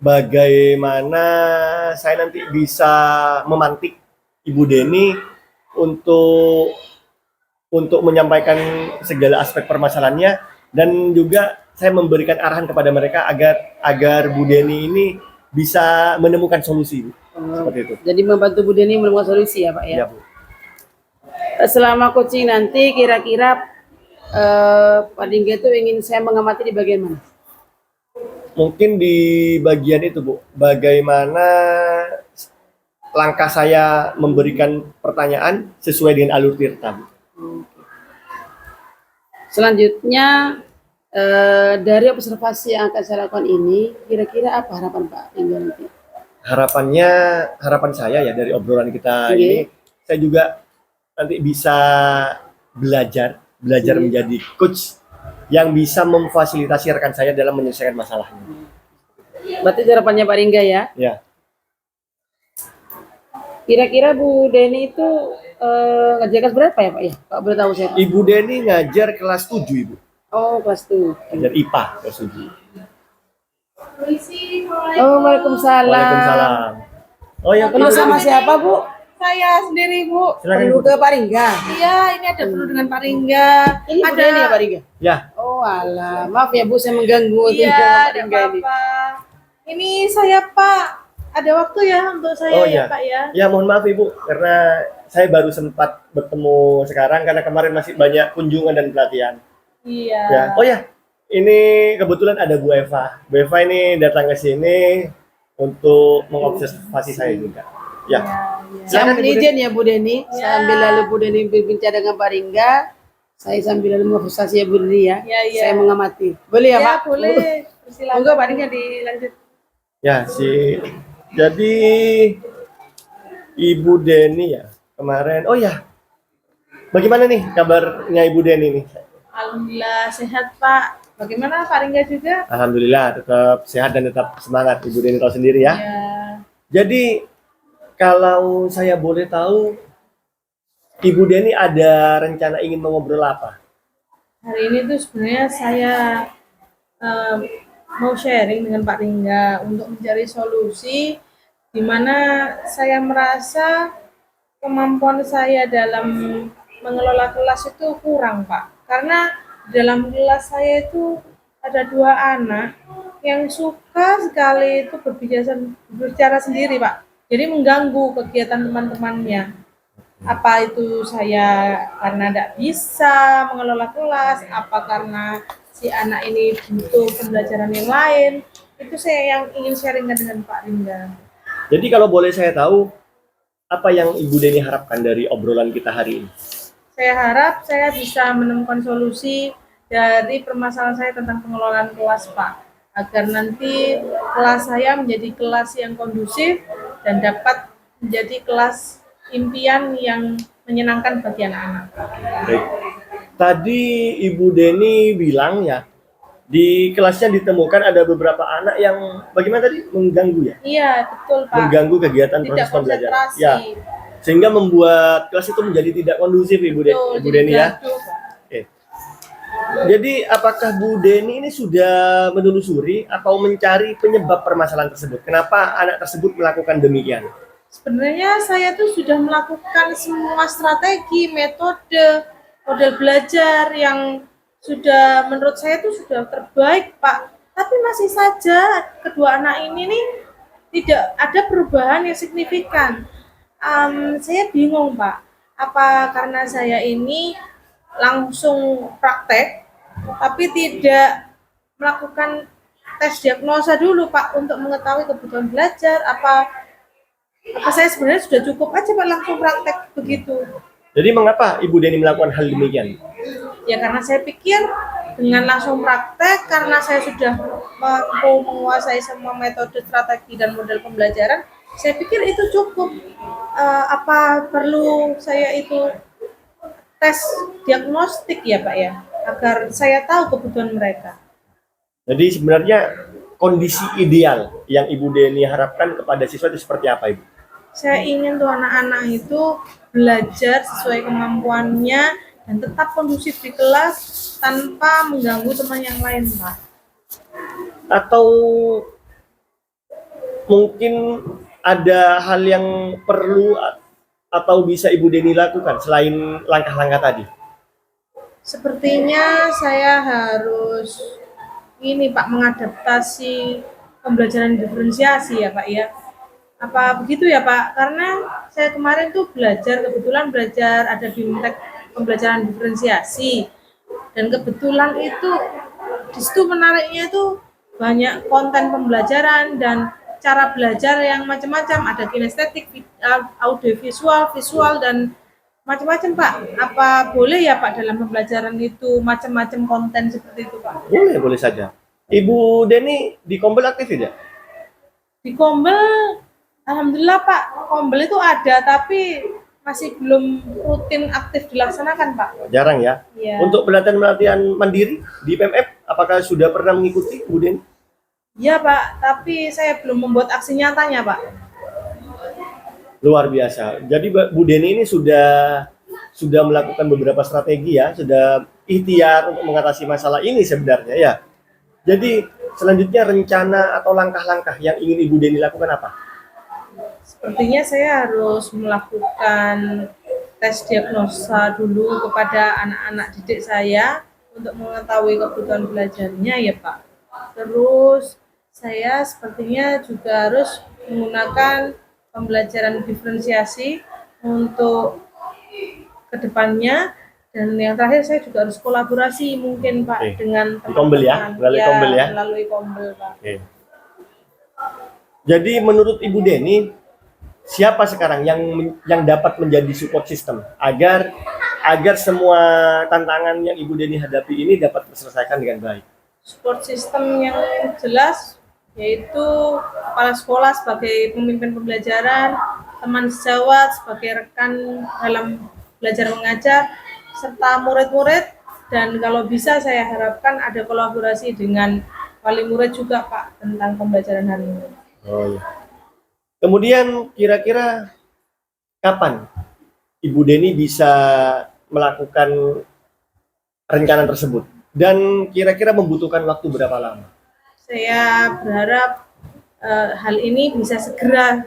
Speaker 1: bagaimana saya nanti bisa memantik Ibu Deni untuk menyampaikan segala aspek permasalahannya, dan juga saya memberikan arahan kepada mereka agar Bu Deni ini bisa menemukan solusi. Seperti itu.
Speaker 3: Jadi membantu Bu Deni menemukan solusi ya Pak ya?
Speaker 1: Ya, Bu.
Speaker 3: Selama coaching nanti kira-kira Paringga itu ingin saya mengamati di bagian mana?
Speaker 1: Mungkin di bagian itu Bu, bagaimana langkah saya memberikan pertanyaan sesuai dengan alur tirta Bu.
Speaker 3: Selanjutnya dari observasi yang akan saya lakukan ini, kira-kira apa harapan Pak Paringga nanti?
Speaker 1: Harapan saya ya dari obrolan kita
Speaker 3: Oke.
Speaker 1: ini, saya juga nanti bisa belajar menjadi coach yang bisa memfasilitasi rekan saya dalam menyelesaikan masalahnya.
Speaker 3: Berarti harapannya Paringga ya?
Speaker 1: Ya,
Speaker 3: Kira-kira Bu Deni itu ngajar kelas berapa ya Pak ya? Pak boleh tahu saya?
Speaker 1: Ibu Deni ngajar kelas 7 Ibu.
Speaker 3: Oh kelas 7.
Speaker 1: Ngajar IPA kelas 7.
Speaker 3: Oh Waalaikumsalam.
Speaker 1: Waalaikumsalam. Oh ya,
Speaker 3: Perlu sama siapa Bu?
Speaker 2: Saya sendiri, Bu.
Speaker 1: Silakan
Speaker 3: Perlu
Speaker 1: Bu.
Speaker 3: ke Paringga.
Speaker 2: Iya, ini ada perlu dengan Paringga.
Speaker 3: Ini Bu Deni ya Paringga?
Speaker 1: Ya,
Speaker 3: Oh alah, maaf ya Bu saya mengganggu
Speaker 2: Iya,
Speaker 3: dengan
Speaker 2: ada
Speaker 3: Paringga ini.
Speaker 2: apa-apa. Ini saya, Pak. Ada waktu ya untuk saya
Speaker 1: Oh,
Speaker 2: ya,
Speaker 1: iya.
Speaker 2: Pak ya.
Speaker 1: ya mohon maaf Ibu karena saya baru sempat bertemu sekarang karena kemarin masih banyak kunjungan dan pelatihan.
Speaker 2: Iya.
Speaker 1: Ya. Oh ya, ini kebetulan ada Bu Eva. Bu Eva ini datang ke sini untuk mengobservasi saya juga. Ya.
Speaker 3: Saya
Speaker 1: Silakan,
Speaker 3: mohon
Speaker 1: Ibu
Speaker 3: izin ya Bu Deni,
Speaker 2: Ya.
Speaker 3: sambil lalu Bu Deni berbincang dengan Paringga, saya sambil lalu mengobservasi ya Bu Deni ya.
Speaker 2: Ya, ya.
Speaker 3: Saya mengamati. Boleh ya,
Speaker 2: Ya,
Speaker 3: Pak?
Speaker 2: boleh. Silakan.
Speaker 3: Monggo Paringga dilanjut.
Speaker 1: Ya, jadi Ibu Deni ya kemarin. Oh ya, bagaimana nih kabarnya Ibu Deni nih?
Speaker 2: Alhamdulillah sehat, Pak. Bagaimana Paringga juga?
Speaker 1: Alhamdulillah tetap sehat dan tetap semangat. Ibu Deni tahu sendiri ya.
Speaker 2: Ya.
Speaker 1: Jadi kalau saya boleh tahu, Ibu Deni ada rencana ingin mengobrol apa?
Speaker 2: Hari ini tuh sebenarnya saya mau sharing dengan Pak Ringga untuk mencari solusi di mana saya merasa kemampuan saya dalam mengelola kelas itu kurang, Pak. Karena dalam kelas saya itu ada 2 anak yang suka sekali itu berbicara sendiri, Pak. Jadi mengganggu kegiatan teman-temannya. Apa itu saya karena tidak bisa mengelola kelas, apa karena si anak ini butuh pembelajaran yang lain. Itu saya yang ingin sharingkan dengan Pak Ringga.
Speaker 1: Jadi kalau boleh saya tahu, apa yang Ibu Deni harapkan dari obrolan kita hari ini?
Speaker 2: Saya harap saya bisa menemukan solusi dari permasalahan saya tentang pengelolaan kelas, Pak, agar nanti kelas saya menjadi kelas yang kondusif dan dapat menjadi kelas impian yang menyenangkan bagi anak-anak.
Speaker 1: Baik. Tadi Ibu Deni bilang ya, di kelasnya ditemukan ada beberapa anak yang bagaimana tadi mengganggu ya,
Speaker 2: Iya, betul, Pak.
Speaker 1: mengganggu kegiatan
Speaker 2: Tidak
Speaker 1: proses pembelajaran.
Speaker 2: konsentrasi.
Speaker 1: Ya, sehingga membuat kelas itu menjadi tidak kondusif Ibu
Speaker 2: Betul,
Speaker 1: Ibu
Speaker 2: jadi
Speaker 1: Deni ya.
Speaker 2: gaduh, Pak.
Speaker 1: Oke. Jadi apakah Bu Deni ini sudah menelusuri atau mencari penyebab permasalahan tersebut? Kenapa anak tersebut melakukan demikian?
Speaker 2: Sebenarnya saya tuh sudah melakukan semua strategi, metode, model belajar yang sudah menurut saya itu sudah terbaik, Pak. Tapi masih saja kedua anak ini nih tidak ada perubahan yang signifikan. Saya bingung, Pak. Apa karena saya ini langsung praktek, tapi tidak melakukan tes diagnosa dulu, Pak, untuk mengetahui kebutuhan belajar, apa saya sebenarnya sudah cukup aja Pak langsung praktek begitu.
Speaker 1: Jadi mengapa Ibu Deni melakukan hal demikian?
Speaker 2: Ya karena saya pikir dengan langsung praktek, karena saya sudah mampu menguasai semua metode, strategi, dan model pembelajaran, saya pikir itu cukup. Apa perlu saya itu tes diagnostik ya Pak ya, agar saya tahu kebutuhan mereka.
Speaker 1: Jadi sebenarnya kondisi ideal yang Ibu Deni harapkan kepada siswa itu seperti apa, Ibu?
Speaker 2: Saya ingin tuh anak-anak itu belajar sesuai kemampuannya dan tetap kondusif di kelas tanpa mengganggu teman yang lain, Pak.
Speaker 1: Atau mungkin ada hal yang perlu atau bisa Ibu Deni lakukan selain langkah-langkah tadi?
Speaker 2: Sepertinya saya harus ini Pak, mengadaptasi pembelajaran diferensiasi ya Pak ya. Apa begitu ya Pak? Karena saya kemarin tuh kebetulan belajar ada BIMTEK pembelajaran diferensiasi. Dan kebetulan itu di situ menariknya itu banyak konten pembelajaran dan cara belajar yang macam-macam, ada kinestetik, audiovisual, visual, dan macam-macam Pak. Apa boleh ya Pak dalam pembelajaran itu macam-macam konten seperti itu Pak?
Speaker 1: Boleh saja. Ibu Deni di Kombel aktif tidak?
Speaker 2: Di Kombel, alhamdulillah Pak, Kombel itu ada tapi masih belum rutin aktif dilaksanakan Pak.
Speaker 1: Jarang ya?
Speaker 2: Ya.
Speaker 1: Untuk pelatihan mandiri di PMF, apakah sudah pernah mengikuti Bu Deni?
Speaker 2: Iya Pak, tapi saya belum membuat aksi nyatanya Pak.
Speaker 1: Luar biasa. Jadi Bu Deni ini sudah melakukan beberapa strategi ya, sudah ikhtiar untuk mengatasi masalah ini sebenarnya ya. Jadi selanjutnya rencana atau langkah-langkah yang ingin Ibu Deni lakukan apa?
Speaker 2: Sepertinya saya harus melakukan tes diagnosa dulu kepada anak-anak didik saya untuk mengetahui kebutuhan belajarnya ya Pak. Terus saya sepertinya juga harus menggunakan pembelajaran diferensiasi untuk kedepannya, dan yang terakhir saya juga harus kolaborasi mungkin Pak dengan
Speaker 1: teman-teman. Kombel ya, melalui Kombel ya.
Speaker 2: Melalui Kombel Pak.
Speaker 1: Jadi menurut Ibu Deni, siapa sekarang yang dapat menjadi support system agar semua tantangan yang Ibu Deni hadapi ini dapat terselesaikan dengan baik?
Speaker 2: Support system yang jelas yaitu kepala sekolah sebagai pemimpin pembelajaran, teman sejawat sebagai rekan dalam belajar mengajar, serta murid-murid, dan kalau bisa saya harapkan ada kolaborasi dengan wali murid juga Pak tentang pembelajaran hari ini.
Speaker 1: Oh iya. Kemudian kira-kira kapan Ibu Deni bisa melakukan rencana tersebut? Dan kira-kira membutuhkan waktu berapa lama?
Speaker 2: Saya berharap hal ini bisa segera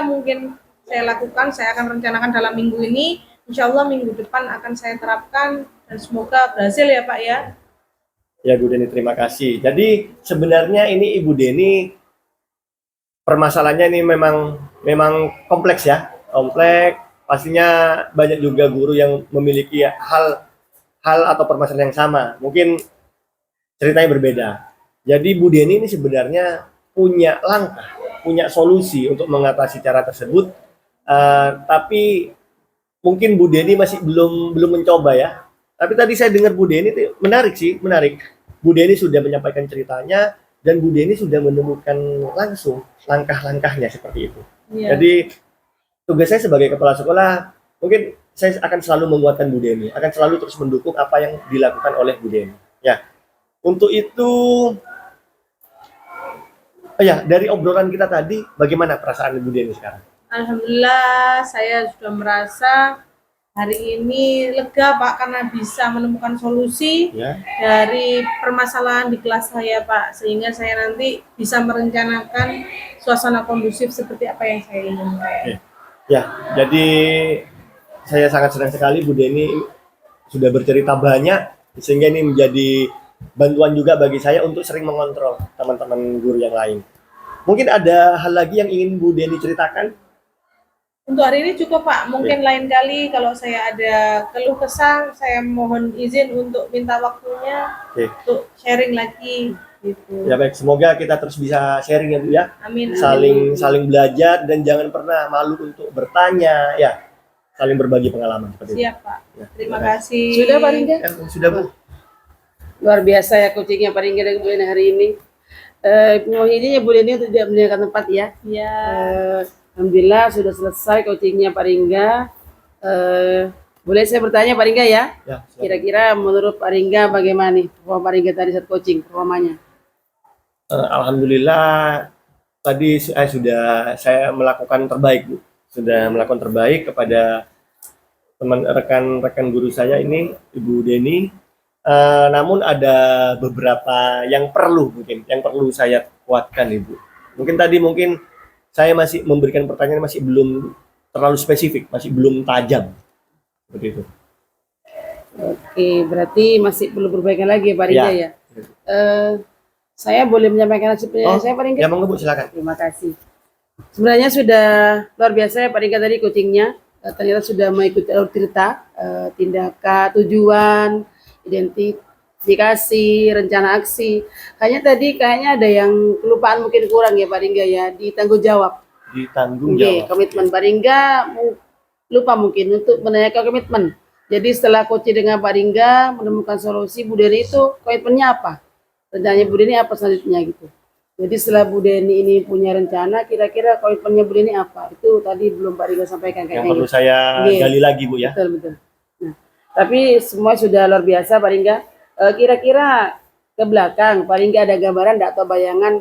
Speaker 2: mungkin saya lakukan. Saya akan rencanakan dalam minggu ini. Insya Allah minggu depan akan saya terapkan dan semoga berhasil ya Pak ya.
Speaker 1: Ya Bu Deni, terima kasih. Jadi sebenarnya ini Ibu Deni permasalahannya ini memang kompleks ya, kompleks. Pastinya banyak juga guru yang memiliki hal atau permasalahan yang sama. Mungkin ceritanya berbeda. Jadi Bu Deni ini sebenarnya punya langkah, punya solusi untuk mengatasi cara tersebut. Tapi mungkin Bu Deni masih belum mencoba ya. Tapi tadi saya dengar Bu Deni itu menarik sih, menarik. Bu Deni sudah menyampaikan ceritanya dan Bu Deni sudah menemukan langsung langkah-langkahnya seperti itu.
Speaker 2: Iya.
Speaker 1: Jadi tugas saya sebagai kepala sekolah, mungkin saya akan selalu menguatkan Bu Deni, akan selalu terus mendukung apa yang dilakukan oleh Bu Deni. Ya, untuk itu, ya dari obrolan kita tadi, bagaimana perasaan Bu Deni sekarang?
Speaker 2: Alhamdulillah saya sudah merasa hari ini lega Pak karena bisa menemukan solusi
Speaker 1: Ya,
Speaker 2: dari permasalahan di kelas saya Pak, sehingga saya nanti bisa merencanakan suasana kondusif seperti apa yang saya inginkan.
Speaker 1: ya. Jadi saya sangat senang sekali Bu Deni sudah bercerita banyak, sehingga ini menjadi bantuan juga bagi saya untuk sering mengontrol teman-teman guru yang lain. Mungkin ada hal lagi yang ingin Bu Deni ceritakan?
Speaker 2: Untuk hari ini cukup Pak, mungkin lain kali kalau saya ada keluh kesah, saya mohon izin untuk minta waktunya
Speaker 1: Oke.
Speaker 2: untuk sharing lagi gitu.
Speaker 1: Ya baik, semoga kita terus bisa sharing ya Bu ya.
Speaker 2: Amin.
Speaker 1: Saling belajar dan jangan pernah malu untuk bertanya ya. Saling berbagi pengalaman seperti itu.
Speaker 2: Siap Pak.
Speaker 1: Ya,
Speaker 2: Terima kasih.
Speaker 3: Sudah Pak Ringga?
Speaker 1: Ya, sudah Bu.
Speaker 3: Luar biasa ya coachingnya Pak Ringga dan Bu Deni hari ini. Mohon izin ya Bu Deni untuk tidak meninggalkan tempat ya.
Speaker 2: Ya.
Speaker 3: Alhamdulillah sudah selesai coachingnya Pak Ringga. Boleh saya bertanya Pak Ringga ya?
Speaker 1: Ya, silakan.
Speaker 3: Kira-kira menurut Pak Ringga bagaimana nih performa Pak Ringga tadi saat coaching performanya?
Speaker 1: Alhamdulillah tadi saya melakukan terbaik Bu. Sudah melakukan terbaik kepada teman rekan guru saya ini Ibu Deni. Namun ada beberapa yang perlu saya kuatkan Ibu. Mungkin saya masih memberikan pertanyaan masih belum terlalu spesifik, masih belum tajam. Seperti itu.
Speaker 3: Oke, berarti masih perlu perbaikan lagi ya Pak Ringga ya? Saya boleh menyampaikan hasil penilaian saya Pak Ringga?
Speaker 1: Ya monggo Bu, silakan.
Speaker 3: Terima kasih. Sebenarnya sudah luar biasa ya Pak Ringga tadi coachingnya. Ternyata sudah mengikuti alur cerita, tindakan, tujuan, identifikasi, rencana aksi. Hanya tadi kayaknya ada yang kelupaan mungkin kurang ya Pak Ringga ya, di tanggung jawab.
Speaker 1: Ditanggung
Speaker 3: Oke,
Speaker 1: jawab.
Speaker 3: komitmen Pak Ringga lupa mungkin untuk menanyakan komitmen. Jadi setelah coaching dengan Pak Ringga menemukan solusi, Bu Deni itu komitmennya apa? Rencananya Bu Deni apa selanjutnya gitu. Jadi setelah Bu Deni ini punya rencana, kira-kira komitmennya Bu Deni apa? Itu tadi belum Pak Ringga sampaikan
Speaker 1: Yang
Speaker 3: kayaknya.
Speaker 1: perlu saya gali lagi Bu ya.
Speaker 3: Betul, betul. Nah, tapi semua sudah luar biasa Pak Ringga. Kira-kira ke belakang Pak Ringga ada gambaran enggak atau bayangan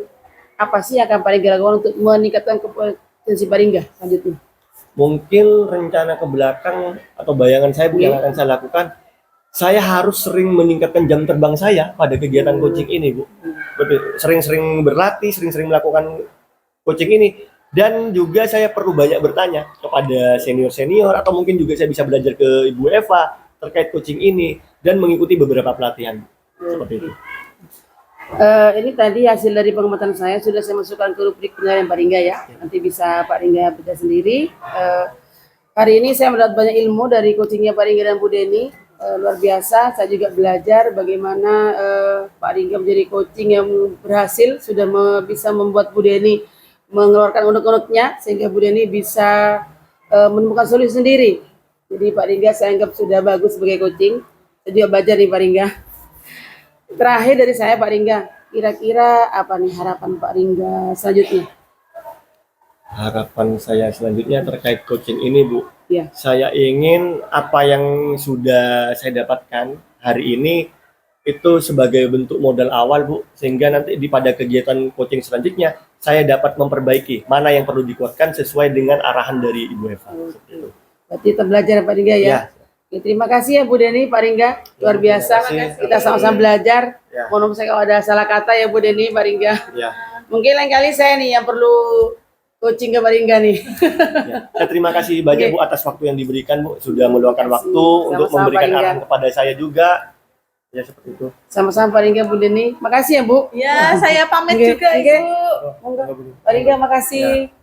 Speaker 3: apa sih yang akan Pak Ringga lakukan untuk meningkatkan kompetensi Pak Ringga selanjutnya?
Speaker 1: Mungkin rencana ke belakang atau bayangan saya Bu yang akan saya lakukan, saya harus sering meningkatkan jam terbang saya pada kegiatan coaching ini Bu. Betul, sering-sering berlatih, sering-sering melakukan coaching ini, dan juga saya perlu banyak bertanya kepada senior-senior atau mungkin juga saya bisa belajar ke Ibu Eva terkait coaching ini dan mengikuti beberapa pelatihan seperti itu.
Speaker 3: Ini tadi hasil dari pengamatan saya sudah saya masukkan ke rubrik penilaian Pak Ringga ya. Nanti bisa Pak Ringga baca sendiri. Hari ini saya mendapat banyak ilmu dari coachingnya Pak Ringga dan Bu Deni. Luar biasa. Saya juga belajar bagaimana Pak Ringga menjadi coaching yang berhasil, sudah bisa membuat Bu Deni mengeluarkan unek-uneknya sehingga Bu Deni bisa menemukan solusi sendiri. Jadi Pak Ringga saya anggap sudah bagus sebagai coaching. Saya juga belajar nih Pak Ringga. Terakhir dari saya Pak Ringga, kira-kira apa nih harapan Pak Ringga selanjutnya?
Speaker 1: Harapan saya selanjutnya terkait coaching ini Bu,
Speaker 3: Ya.
Speaker 1: saya ingin apa yang sudah saya dapatkan hari ini itu sebagai bentuk modal awal Bu, sehingga nanti pada kegiatan coaching selanjutnya saya dapat memperbaiki mana yang perlu dikuatkan sesuai dengan arahan dari Ibu Eva. Seperti itu.
Speaker 3: Berarti tetap belajar Pak Ringga ya.
Speaker 1: Ya.
Speaker 3: Oke, terima kasih ya Bu Deni, Pak Ringga. Luar biasa.
Speaker 1: Terima kasih.
Speaker 3: Kita sama-sama belajar.
Speaker 1: Ya.
Speaker 3: Mohon maaf saya kalau ada salah kata ya Bu Deni, Pak Ringga.
Speaker 1: Ya.
Speaker 3: Mungkin lain kali saya nih yang perlu coaching ke Pak Ringga nih.
Speaker 1: Ya. Saya terima kasih banyak Bu atas waktu yang diberikan Bu, sudah meluangkan
Speaker 3: Terima kasih.
Speaker 1: waktu untuk
Speaker 3: Sama-sama,
Speaker 1: memberikan
Speaker 3: Pak Ringga.
Speaker 1: arahan kepada saya juga. Ya seperti itu.
Speaker 3: Sama-sama Pak Ringga, Bu Deni. Makasih ya Bu.
Speaker 2: Ya, saya pamit
Speaker 3: Oke,
Speaker 2: juga
Speaker 3: oke.
Speaker 2: Ibu.
Speaker 3: Monggo. Pak Ringga makasih.